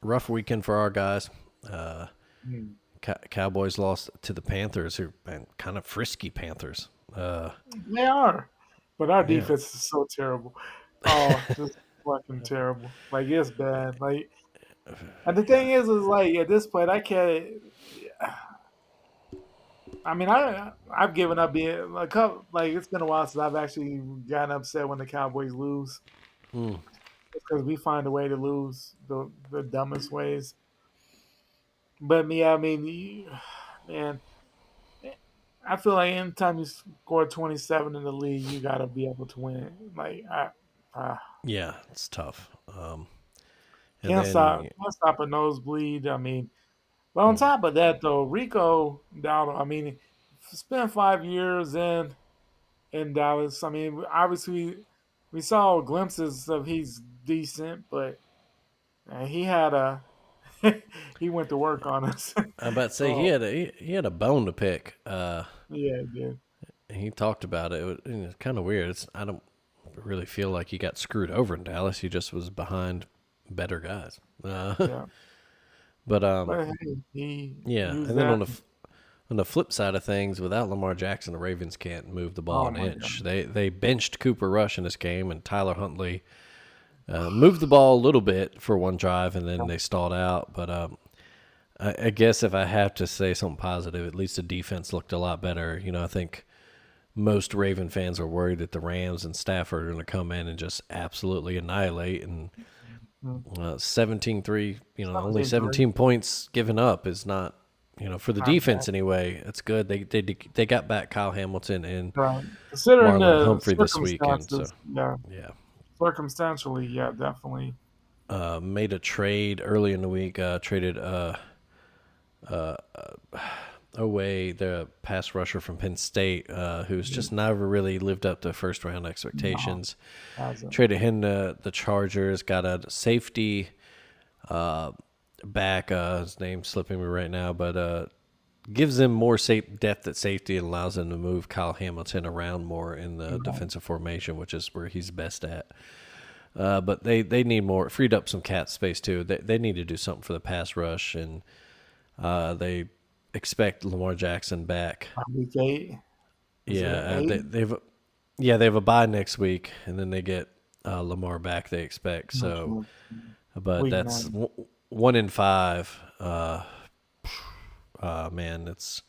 rough weekend for our guys. Uh, Mm. Cowboys lost to the Panthers, who been kind of frisky Panthers. They are, but our Yeah, defense is so terrible. Oh, just fucking terrible. Like it's bad. Like, and the yeah, thing is like at this point, I can't. I mean, I've given up being like it's been a while since I've actually gotten upset when the Cowboys lose. mm, Because we find a way to lose the dumbest ways. But me, I mean, man, I feel like anytime you score 27 in the league, you got to be able to win. Like I yeah. It's tough. And can't then stop a nosebleed. I mean, but on top of that, though, Rico Dowdle, I mean, spent 5 years in Dallas. I mean, obviously, we saw glimpses of he's decent, but he had a he went to work on us. I'm about to say Oh, he had a bone to pick. yeah, dude. He talked about it. It's kind of weird. I don't really feel like he got screwed over in Dallas. He just was behind better guys. Yeah. But But hey, he yeah. used And then that. on the flip side of things, without Lamar Jackson, the Ravens can't move the ball Oh an my god. inch. They benched Cooper Rush in this game, and Tyler Huntley moved the ball a little bit for one drive, and then they stalled out. But I guess if I have to say something positive, at least the defense looked a lot better. I think most Raven fans are worried that the Rams and Stafford are going to come in and just absolutely annihilate. And 17-3, only 17-3. 17 points given up is not, for the Not defense bad. anyway, it's good. They got back Kyle Hamilton and Right. Considering Marlon the Humphrey this weekend. So, circumstances, yeah. yeah. Circumstantially, yeah, definitely. Made a trade early in the week, traded away the pass rusher from Penn State, who's just never really lived up to first round expectations. Hasn't. Traded him to the Chargers, got a safety back. His name's slipping me right now, but gives them more depth at safety and allows them to move Kyle Hamilton around more in the defensive formation, which is where he's best at. But they need more, freed up some cap space too. They need to do something for the pass rush, and they expect Lamar Jackson back. Week 8. Is Yeah, it 8? they have a bye next week, and then they get Lamar back. They expect so, but Week that's 9. 1-5. Man, it's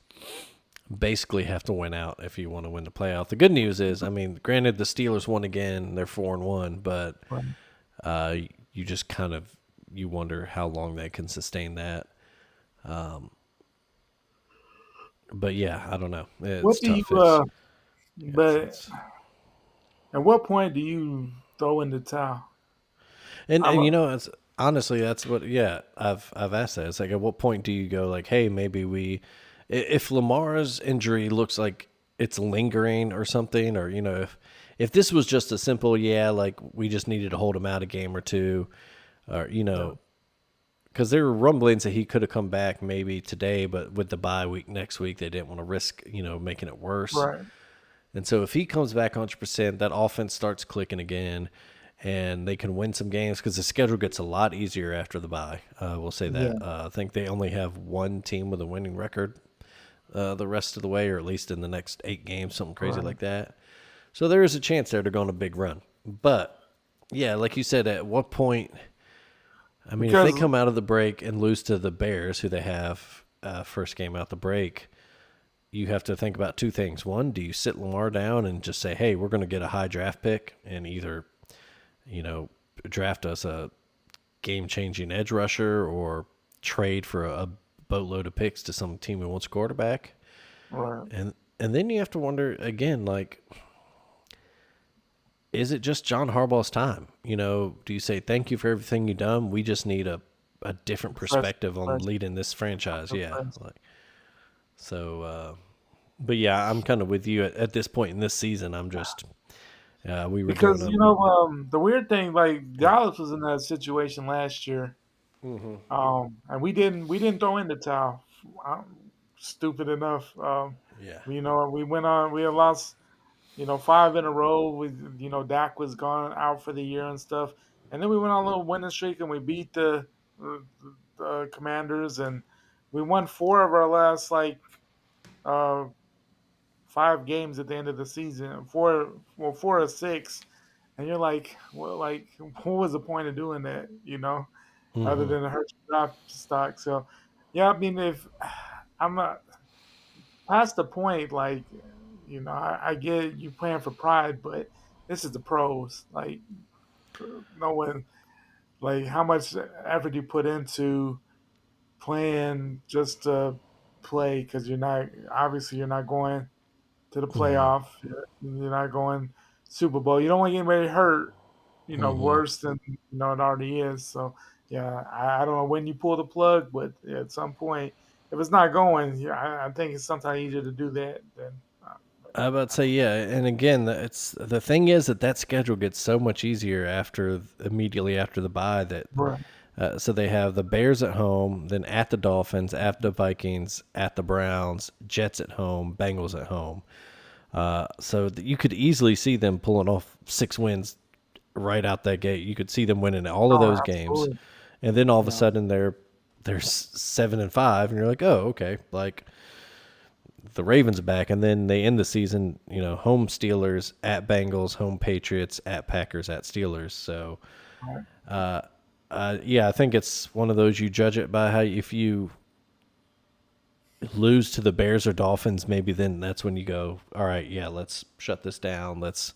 basically have to win out if you want to win the playoff. The good news is, I mean, granted the Steelers won again, they're 4-1, but you just kind of you wonder how long they can sustain that. But yeah, I don't know. What It's do you tough. but at what point do you throw in the towel? And I'm it's honestly that's what I've asked that. It's like at what point do you go like, hey, maybe if Lamar's injury looks like it's lingering or something, or if this was just a simple like we just needed to hold him out a game or two, or because there were rumblings that he could have come back maybe today, but with the bye week next week they didn't want to risk making it worse. right. And so if he comes back 100%, that offense starts clicking again, and they can win some games because the schedule gets a lot easier after the bye. We'll say that. Yeah. I think they only have one team with a winning record the rest of the way, or at least in the next 8 games, something crazy like that. So there is a chance there to go on a big run. But, yeah, like you said, at what point – I mean, if they come out of the break and lose to the Bears, who they have first game out the break – you have to think about 2 things. One, do you sit Lamar down and just say, hey, we're going to get a high draft pick and either, draft us a game-changing edge rusher or trade for a boatload of picks to some team who wants a quarterback. Right. And then you have to wonder again, like, is it just John Harbaugh's time? Do you say thank you for everything you've done? We just need a different perspective on leading this franchise. Yeah. But yeah, I'm kind of with you at this point in this season. I'm just, we were Because doing the weird thing, like Dallas was in that situation last year, and we didn't throw in the towel. Stupid enough. yeah. We went on. We had lost 5 in a row. Dak was gone out for the year and stuff, and then we went on a little winning streak and we beat the Commanders, and we won 4 of our last uh, 5 games at the end of the season. 4 of 6. And you're like, well, what was the point of doing that, other than to hurt your draft stock? So, yeah, I mean, if I'm not past the point, I get you playing for pride, but this is the pros. Knowing, how much effort you put into playing just to play, because you're not going to the playoff. You're not going Super Bowl. You don't want to get anybody hurt, worse than it already is. So yeah, I don't know when you pull the plug, but at some point, if it's not going, yeah, I think it's sometimes easier to do that than. I about to say, yeah, and again, it's the thing is that schedule gets so much easier immediately after the bye that. Right. So they have the Bears at home, then at the Dolphins, at the Vikings, at the Browns, Jets at home, Bengals at home. So you could easily see them pulling off 6 wins right out that gate. You could see them winning all of those games, and then all of a sudden they're 7-5, and you're like, oh, okay, like the Ravens are back, and then they end the season, home Steelers, at Bengals, home Patriots, at Packers, at Steelers. So, yeah, I think it's one of those you judge it by how if you lose to the Bears or Dolphins, maybe then that's when you go, all right, yeah, let's shut this down. Let's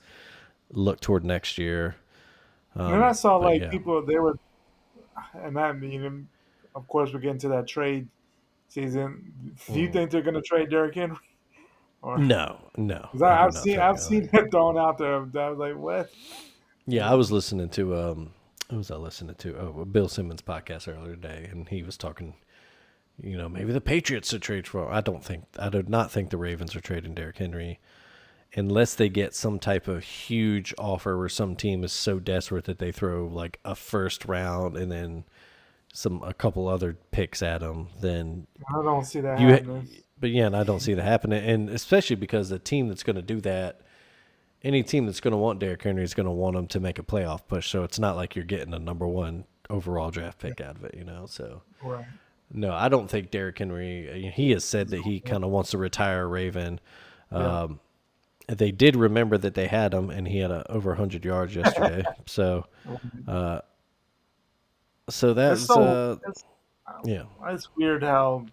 look toward next year. And I saw yeah. people they were, and I mean, of course, we're getting to that trade season. Do you think they're going to trade Derrick Henry? Or No. because I've seen that thrown out there. I was like, what? Yeah, I was listening to who was I listening to? Oh, Bill Simmons' podcast earlier today, and he was talking. Maybe the Patriots should trade for. I do not think the Ravens are trading Derrick Henry unless they get some type of huge offer where some team is so desperate that they throw like a first round and then a couple other picks at him. Then I don't see that happening. But yeah, and I don't see that happening, and especially because the team that's going to do that, any team that's going to want Derrick Henry is going to want him to make a playoff push. So it's not like you're getting a number 1 overall draft pick out of it, So. Right. No, I don't think Derrick Henry. He has said that he kind of wants to retire a Raven. They did remember that they had him, and he had over 100 yards yesterday. So that's yeah. It's weird how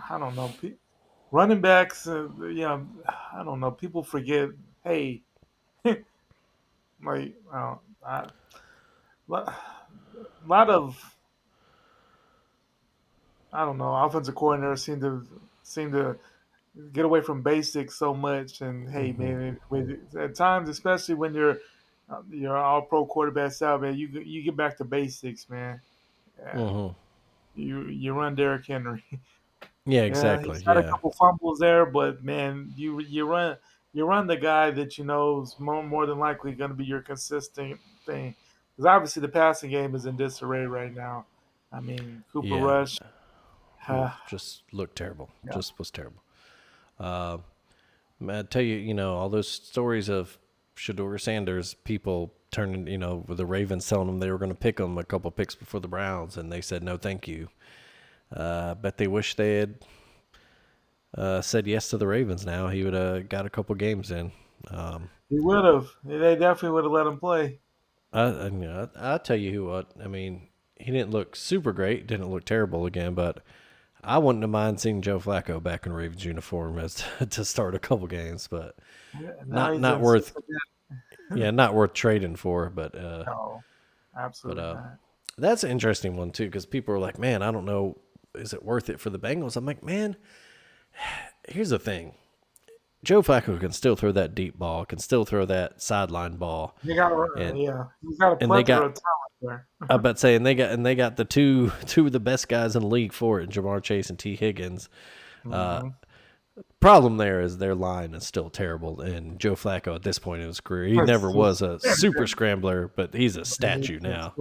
I don't know running backs. I don't know. People forget. Hey, a lot of. I don't know. Offensive coordinators seem to get away from basics so much. And hey, man, at times, especially when you're all pro quarterback style, man, you get back to basics, man. Yeah. You run Derrick Henry. Yeah, exactly. He's got a couple fumbles there, but man, you run the guy that is more than likely going to be your consistent thing. Because obviously the passing game is in disarray right now. I mean, Cooper Rush. Just looked terrible. Yeah. Just was terrible. I tell you, all those stories of Shedeur Sanders, people turning, with the Ravens telling them they were going to pick him a couple picks before the Browns, and they said no, thank you. Bet they wish they had said yes to the Ravens. Now he would have got a couple games in. He would have. They definitely would have let him play. I tell you what. I mean, he didn't look super great. Didn't look terrible again, but. I wouldn't have mind seeing Joe Flacco back in Ravens uniform as to start a couple games, but not worth. Yeah, not worth trading for. But no. Absolutely But not. that's an interesting one too, because people are like, man, I don't know, is it worth it for the Bengals? I'm like, man, here's the thing. Joe Flacco can still throw that deep ball, can still throw that sideline ball, You got and he's got a and they plethora got of talent there. I bet say and they got the two of the best guys in the league for it, Jamar Chase and T Higgins. Mm-hmm. Problem there is their line is still terrible, and Joe Flacco at this point in his career, he It's never was just a super scrambler, but he's a statue it's now.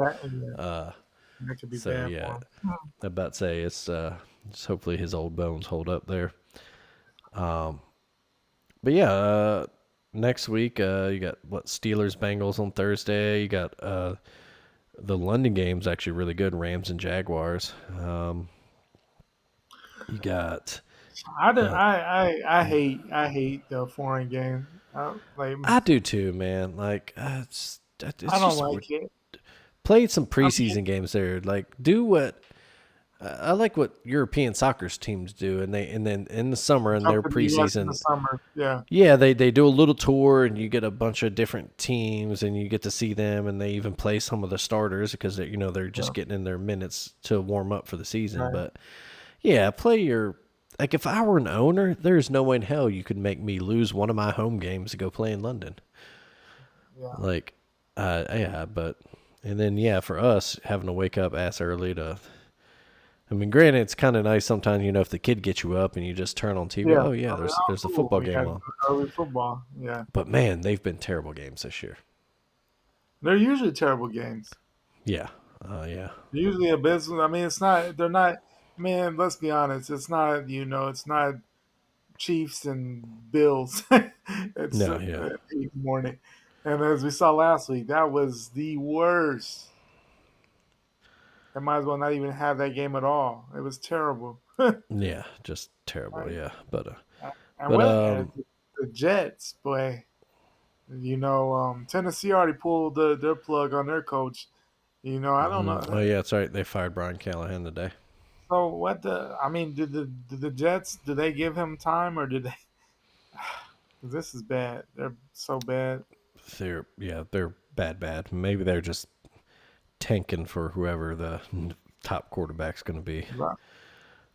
that could be So bad yeah, for him. I about to say it's hopefully his old bones hold up there. But yeah, next week you got what Steelers Bengals on Thursday. You got the London game's actually really good, Rams and Jaguars. You got I hate the foreign game. Like I do too, man. Like I it's don't just like it. played some I mean, preseason games there. Like do what I like what European soccer teams do, and then in the summer in jump their to the U.S. in the preseason. summer. Yeah, Yeah, they do a little tour, and you get a bunch of different teams, and you get to see them, and they even play some of the starters because they're yeah, just getting in their minutes to warm up for the season. right. But yeah, play your like if I were an owner, there's no way in hell you could make me lose one of my home games to go play in London. Yeah, Like, yeah, but and then yeah, for us having to wake up ass early to. I mean, granted, it's kind of nice sometimes, if the kid gets you up and you just turn on TV. yeah. Oh yeah, I mean, there's a cool. football We game got on. early football. Yeah, But man, they've been terrible games this year. they're usually terrible games. Yeah. Yeah. They're usually abysmal. I mean, it's not. They're not. Man, let's be honest. It's not. It's not Chiefs and Bills. It's No, at yeah. 8 in the morning. And as we saw last week, that was the worst. They might as well not even have that game at all. It was terrible. Yeah, just terrible, Like, yeah. But and but what the Jets, boy, Tennessee already pulled their plug on their coach. I don't oh know. yeah, that's right. They fired Brian Callahan today. So what I mean, did the Jets, did they give him time or did they? 'Cause this is bad. They're so bad. They're bad. Maybe they're just tanking for whoever the top quarterback's going to be.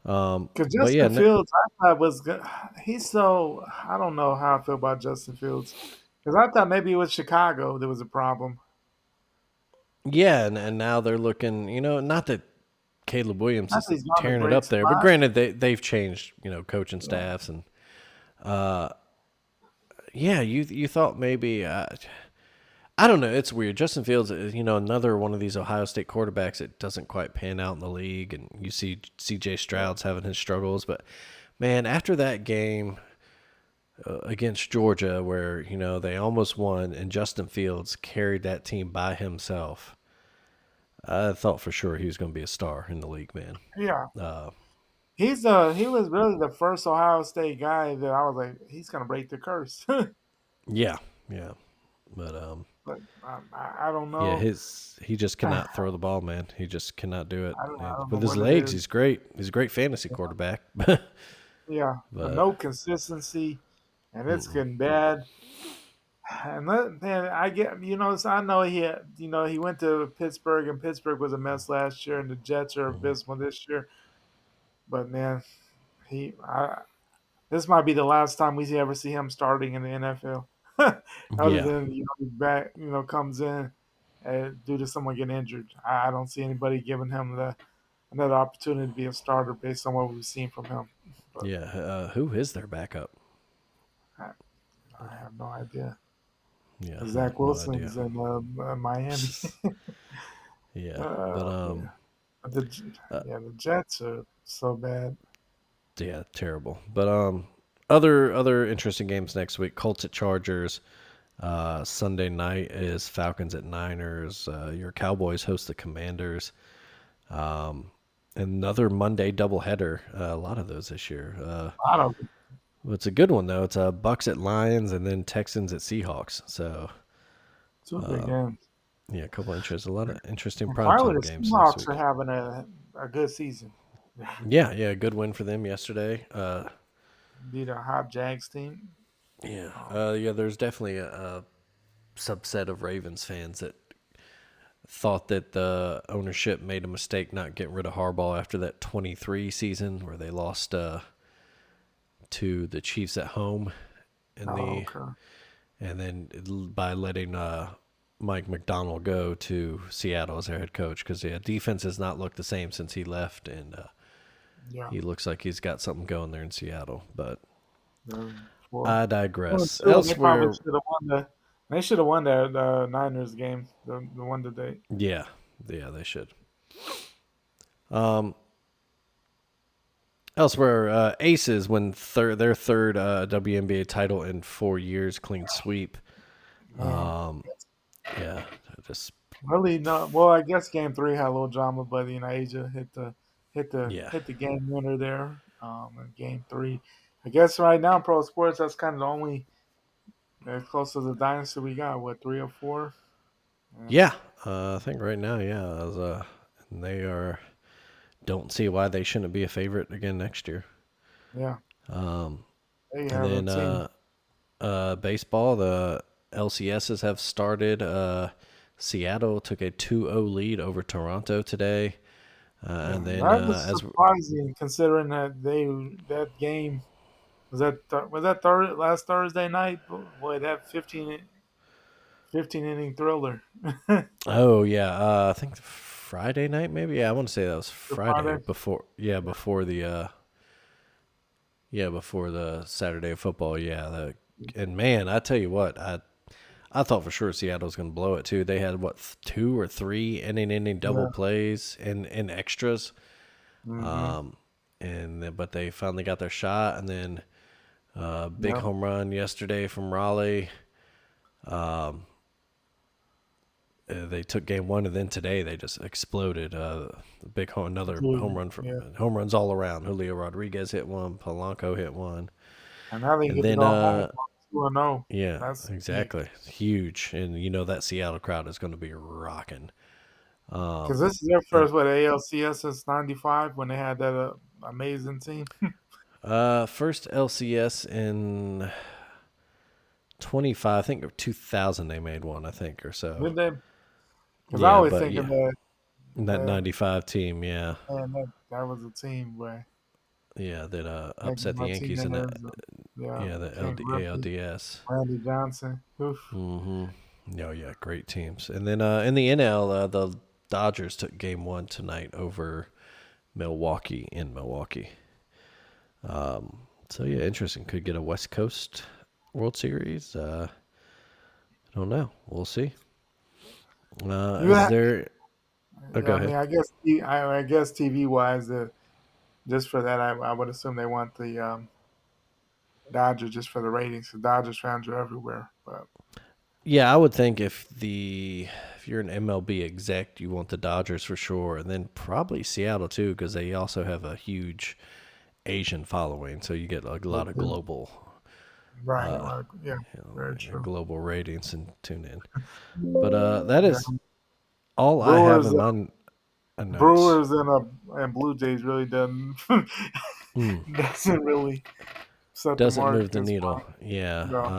Because But yeah, Justin Fields, I thought was good. He's so, I don't know how I feel about Justin Fields. Because I thought maybe it was Chicago there was a problem. yeah, and now they're looking. Not that Caleb Williams Not that is he's on a tearing it great up there, but spot. granted they've changed coaching Yeah. staffs and yeah, you thought maybe. I don't know. It's weird. Justin Fields is, another one of these Ohio State quarterbacks that doesn't quite pan out in the league, and you see C.J. Stroud's having his struggles. But man, after that game against Georgia, where they almost won, and Justin Fields carried that team by himself, I thought for sure he was going to be a star in the league, man. Yeah. Uh, He was really the first Ohio State guy that I was like, he's going to break the curse. yeah, yeah, but But I don't yeah, know. he just cannot throw the ball, man. He just cannot do it. I And don't know with his what it legs, is. he's great. He's a great fantasy quarterback. Yeah. But But no consistency. And it's getting bad. And man, I get so I know he went to Pittsburgh and Pittsburgh was a mess last year and the Jets are abysmal this year. But man, he I, this might be the last time we ever see him starting in the NFL. Other yeah, than he's back, comes in due to someone getting injured. I don't see anybody giving him another opportunity to be a starter based on what we've seen from him. But yeah. Who is their backup? I, I have no idea. Yeah, Zach no idea. Wilson's in Miami. Yeah, but Yeah. The Jets are so bad. yeah, terrible. But other interesting games next week. Colts at Chargers. Sunday night is Falcons at Niners. Your Cowboys host the Commanders. Another Monday doubleheader. A lot of those this year. I don't. Well, it's a good one though. It's Bucks at Lions and then Texans at Seahawks. So Two big games. yeah, a couple of interesting, a lot of interesting And finally, primetime the games next Seahawks are week. having a good season. Yeah, good win for them yesterday. Beat a hot Jags team. Yeah, there's definitely a subset of Ravens fans that thought that the ownership made a mistake not getting rid of Harbaugh after that 23 season where they lost to the Chiefs at home Oh, okay. and then by letting Mike McDonald go to Seattle as their head coach because defense has not looked the same since he left, and Yeah. he looks like he's got something going there in Seattle. But Well, I digress. they probably Elsewhere, should have won the. They should have won that Niners game, the one today. yeah, they should. Elsewhere, Aces win their third WNBA title in 4 years, clean sweep. Man, Yeah, just really not. Well, I guess game three had a little drama, but Asia yeah. hit the game winner there. In game three, I guess right now in pro sports that's kind of the only as close to the dynasty we got. What 3 or 4? Yeah, I think right now, yeah, and they are. Don't see why they shouldn't be a favorite again next year. Yeah, they And have a then team. baseball, the LCSs have started. Seattle took a 2-0 lead over Toronto today. Yeah, And then that was surprising considering that game was that last Thursday night. Boy, that 15 inning thriller. The oh yeah, I think Friday night maybe. Yeah, I want to say that was Friday Friday. before. Yeah, before the Saturday of football. Yeah, and man, I tell you what, I thought for sure Seattle was going to blow it too. They had what 2 or 3 inning double Yeah. plays and extras, Mm-hmm. but they finally got their shot, and then big Yeah. home run yesterday from Raleigh. They took game one, and then today they just exploded. Another home run Yeah. home runs all around. Julio Rodriguez hit one, Polanco hit one, And now they and get to then go home 2-0. yeah, That's big. exactly, huge, and that Seattle crowd is going to be rocking. Because this is their first ALCS since '95 when they had that amazing team. First LCS in 25, I think 2000 they made one, I think or so. Did they? Because I Yeah, always but think of yeah, that that 95 team, yeah, man, that was a team where yeah, that Nick upset the Yankees in Martinez, the King Griffey, ALDS. Randy Johnson. Oof. Mm-hmm. No, yeah, great teams. And then in the NL, the Dodgers took game one tonight over Milwaukee in Milwaukee. So yeah, interesting. Could get a West Coast World Series. I don't know. We'll see. You Is ha- there? Oh, go I ahead. mean, I guess TV wise, just for that, I would assume they want the Dodgers just for the ratings. The Dodgers fans are everywhere, but Yeah, I would think if you're an MLB exec, you want the Dodgers for sure, and then probably Seattle too, because they also have a huge Asian following, so you get a lot of global, right, yeah, very true. global ratings and tune in. But that Yeah. is all I have Brewers, in my notes. Brewers and Blue Jays really doesn't Mm, doesn't really set the doesn't mark move the as needle. far. Yeah. No,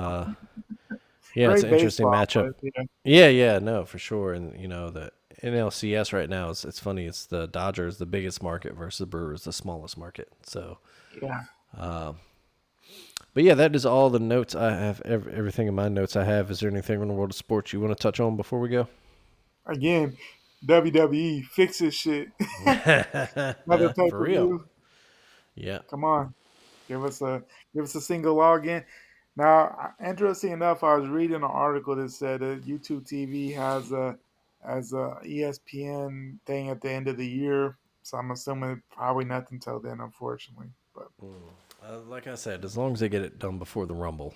Yeah, it's great an interesting baseball, matchup. but yeah, Yeah, no, for sure. And the NLCS right now it's funny. It's the Dodgers, the biggest market, versus the Brewers, the smallest market. So, yeah. but yeah, that is all the notes I have. Everything in my notes I have. Is there anything in the world of sports you want to touch on before we go? Again, WWE fixes shit. Another pay For per real? view. Yeah. Come on, give us a single login. Now, interesting enough, I was reading an article that said that YouTube TV has a ESPN thing at the end of the year. So I'm assuming probably nothing till then, unfortunately. But Like I said, as long as they get it done before the Rumble,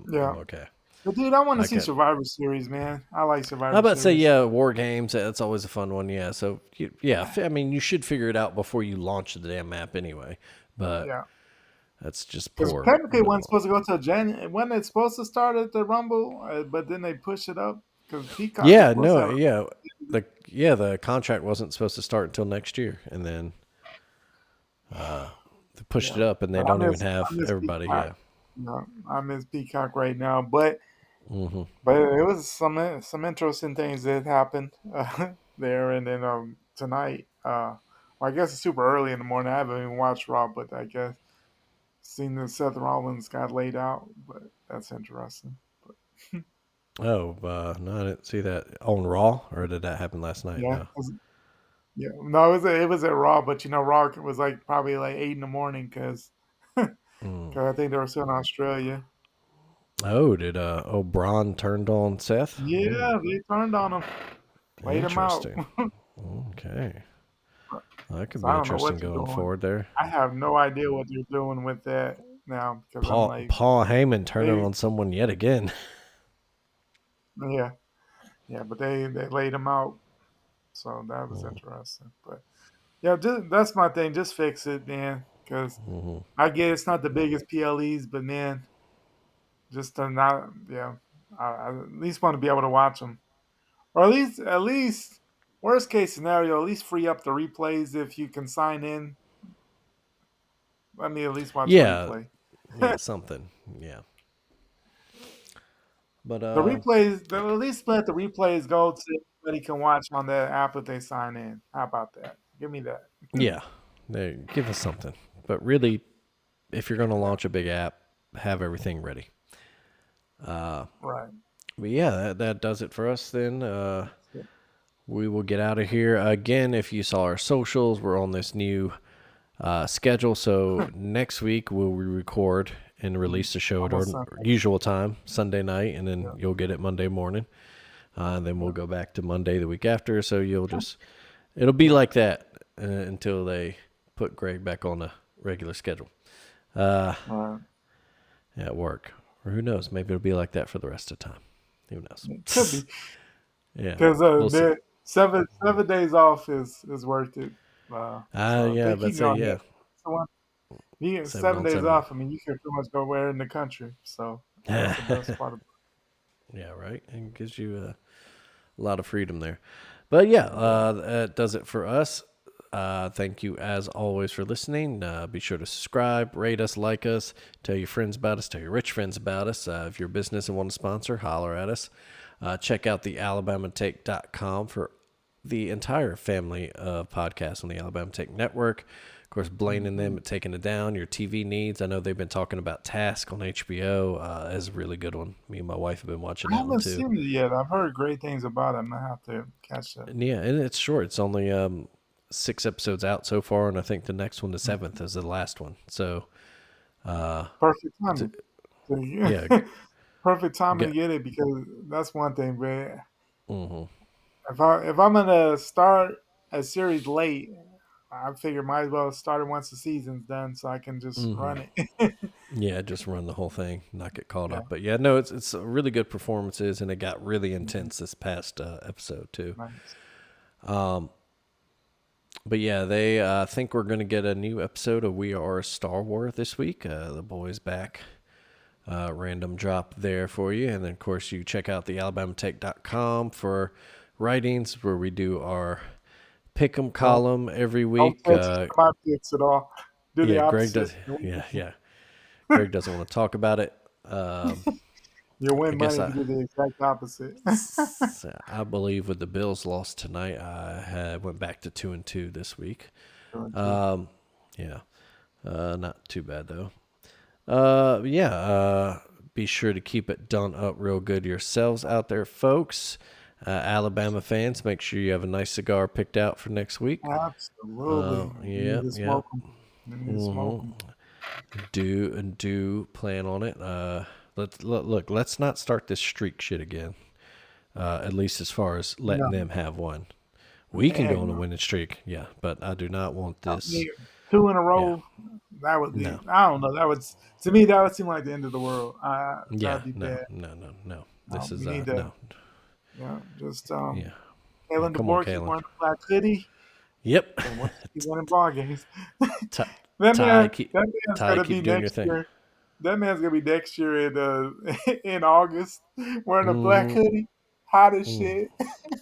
yeah, I'm okay. but dude, I want to Like see it. Survivor Series, man. I like How Survivor about say Series. yeah, War Games? That's always a fun one. Yeah. So yeah, I mean you should figure it out before you launch the damn map anyway. But Yeah, that's just because poor. technically, it wasn't supposed to go to January. When it's supposed to start at the Rumble, but then they push it up because Peacock was Yeah, supposed to no, have. yeah. The contract wasn't supposed to start until next year, and then they pushed it Yeah, up, and they but don't even I have miss everybody. Peacock. Yeah. I miss Peacock right now. But Mm-hmm. But it was some interesting things that happened there, and then tonight. Well, I guess it's super early in the morning. I haven't even watched Raw, but I guess seen that Seth Rollins got laid out. But that's interesting. But, Oh, no, I didn't see that on Raw, or did that happen last night? yeah, No. yeah. No, it was at Raw, but Raw was like probably like 8 in the morning because Mm. I think they were still in Australia. Oh, did Braun turned on Seth? Mm, Yeah, they turned on him, laid him out. interesting. Okay, well, that could So be I don't know interesting what they're going doing. forward there. I have no idea what they're doing with that now because I'm like, Paul Heyman turning they, on someone yet again. yeah, yeah, but they laid him out, so that was Mm-hmm. interesting. But yeah, that's my thing. Just fix it, man. Because Mm-hmm. I get it's not the biggest PLEs, but man, just to not, yeah, I at least want to be able to watch them, or at least worst case scenario, at least free up the replays if you can sign in. Let me at least watch a Yeah, replay. yeah, something. Yeah, but The replays, at least let the replays go to anybody can watch on the app if they sign in. How about that? Give me that. yeah, they give us something. But really, if you're going to Yeah, launch a big app, have everything ready. right. But yeah, that does it for us then. Yeah. We will get out of here. Again, if you saw our socials, we're on this new schedule. So next week we'll record and release the show at our Almost Sunday. usual time, Sunday night, and then Yeah, you'll get it Monday morning. And then we'll yeah, go back to Monday the week after. So it'll be like that until they put Greg back on the regular schedule right. at work. Or who knows? Maybe it'll be like that for the rest of the time. Who It could be knows? Yeah, because we'll see. the 7 days off is worth it. So if Yeah, they but keep me say on that, yeah, so you get 7 seven on days 7. off. I mean, you can pretty much go where in the country. So that's the best Yeah, part of right. It gives you a lot of freedom there. But yeah, it. Yeah. that does it for us. Thank you as always for listening. Be sure to subscribe, rate us, like us, tell your friends about us, tell your rich friends about us. If you're a business and want to sponsor, holler at us. Check out the alabamatake.com for the entire family of podcasts on the Alabama Take Network. Of course, Blaine and them Mhm. at Taking It Down, your TV needs. I know they've been talking about Task on HBO. Is a really good one. Me and my wife have been watching I that one haven't too. seen it yet. I've heard great things about it. I'm gonna have to catch that. And yeah, and it's short. It's only 6 episodes out so far, and I think the next one, the seventh, is the last one. So, Perfect t- timing. yeah, Perfect timing to get, get it because that's one thing. But hmm if I'm gonna start a series late, I figure might as well start it once the season's done so I can just hmm run it. yeah, just run the whole thing, not get caught Yeah. up. But yeah, no, it's a really good performances, and it got really Mhm. intense this past episode too. Nice. But yeah, they think we're going to get a new episode of We Are Star Wars this week. The boys back. Random drop there for you. And then, of course, you check out the alabamatech.com for writings where we do our pick'em Don't column every don't week. touch my picks at all. Do the Yeah, Greg opposite. does. Yeah. Greg doesn't want to talk about it. You'll I win guess money if you do the exact opposite. I believe with the Bills lost tonight, went back to 2-2 this week. Going to. Um, yeah, not too bad though. Yeah. Be sure to keep it done up real good yourselves out there, folks. Alabama fans, make sure you have a nice cigar picked out for next week. Absolutely. You need Yeah, to yeah. smoke them. You need to hmm smoke them. Do plan on it. Look. Let's not start this streak shit again. At least as far as letting No, them have one. We can go heck on a no. winning streak, yeah, but I do not want I this. mean, two in a Yeah, row, that would be, no, I don't know. To me, that would seem like the end of the world. yeah, That'd be no, bad. no, no, no. This We is need to, no, just, yeah, yeah. Kalen Come on, DeBoer keep Kalen. wearing the black hoodie Yep. and we'll keep winning ball games. Ty, That Ty, man, keep that man's Ty, gonna keep be doing your next thing. year. That man's gonna be next year in August wearing a black Mm-hmm. hoodie, hot as Mm. shit.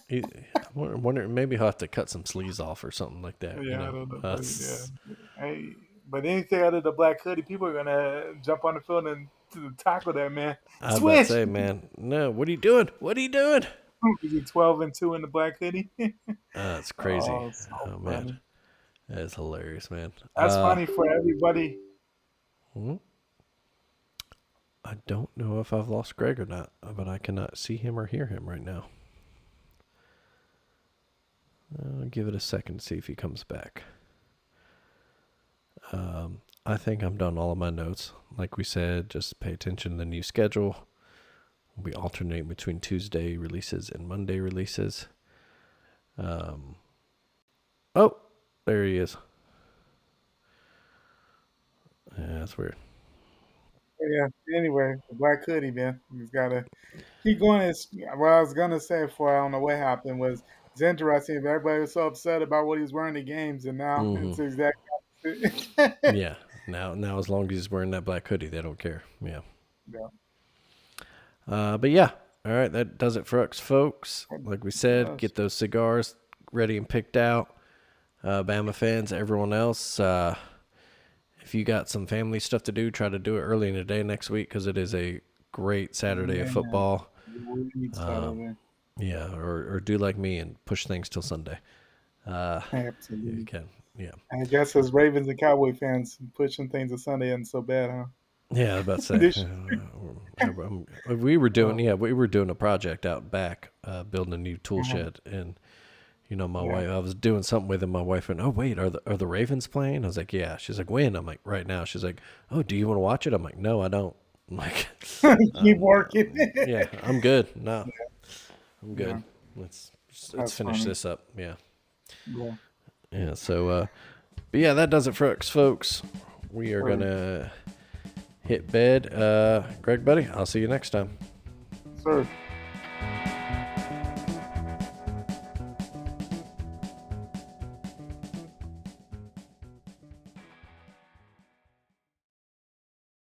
He, I wonder maybe he'll have to cut some sleeves off or something like that. Yeah, I don't know, but yeah. S- Hey, but anything other than the black hoodie, people are gonna jump on the field and to tackle that man. I was about to Switch. say, man, no, what are you doing? What are you doing? Is he 12-2 in the black hoodie? It's crazy. Oh, so Oh man, funny. that is hilarious, man. That's funny for everybody. Hmm? I don't know if I've lost Greg or not, but I cannot see him or hear him right now. I'll give it a second to see if he comes back. I think I'm done all of my notes. Like we said, just pay attention to the new schedule. We'll be alternating between Tuesday releases and Monday releases. Oh, there he is. Yeah, that's weird. Yeah. Anyway, the black hoodie, man. He's got to keep going. What I was gonna say before I don't know what happened was it's interesting. Everybody was so upset about what he was wearing to games, and now Mm-hmm. it's the exact opposite. Yeah. Now, as long as he's wearing that black hoodie, they don't care. Yeah. But yeah. All right, that does it for us, folks. Like we said, get those cigars ready and picked out. Bama fans, everyone else, if you got some family stuff to do, try to do it early in the day next week because it is a great Saturday of football. Yeah, or do like me and push things till Sunday. Absolutely. You can. Yeah. I guess as Ravens and Cowboy fans, pushing things to Sunday isn't so bad, huh? Yeah, I was about to say. We were doing a project out back, building a new tool shed, and my wife. I was doing something with him. My wife went, "Oh wait, are the Ravens playing?" I was like, "Yeah." She's like, "When?" I'm like, "Right now." She's like, "Oh, do you want to watch it?" I'm like, "No, I don't." I'm like, keep working. Yeah, I'm good. No, I'm good. Yeah. Let's finish funny. this up. Yeah. Yeah. Yeah. So, but yeah, that does it for us, folks. We are gonna hit bed. Greg, buddy, I'll see you next time. Sir.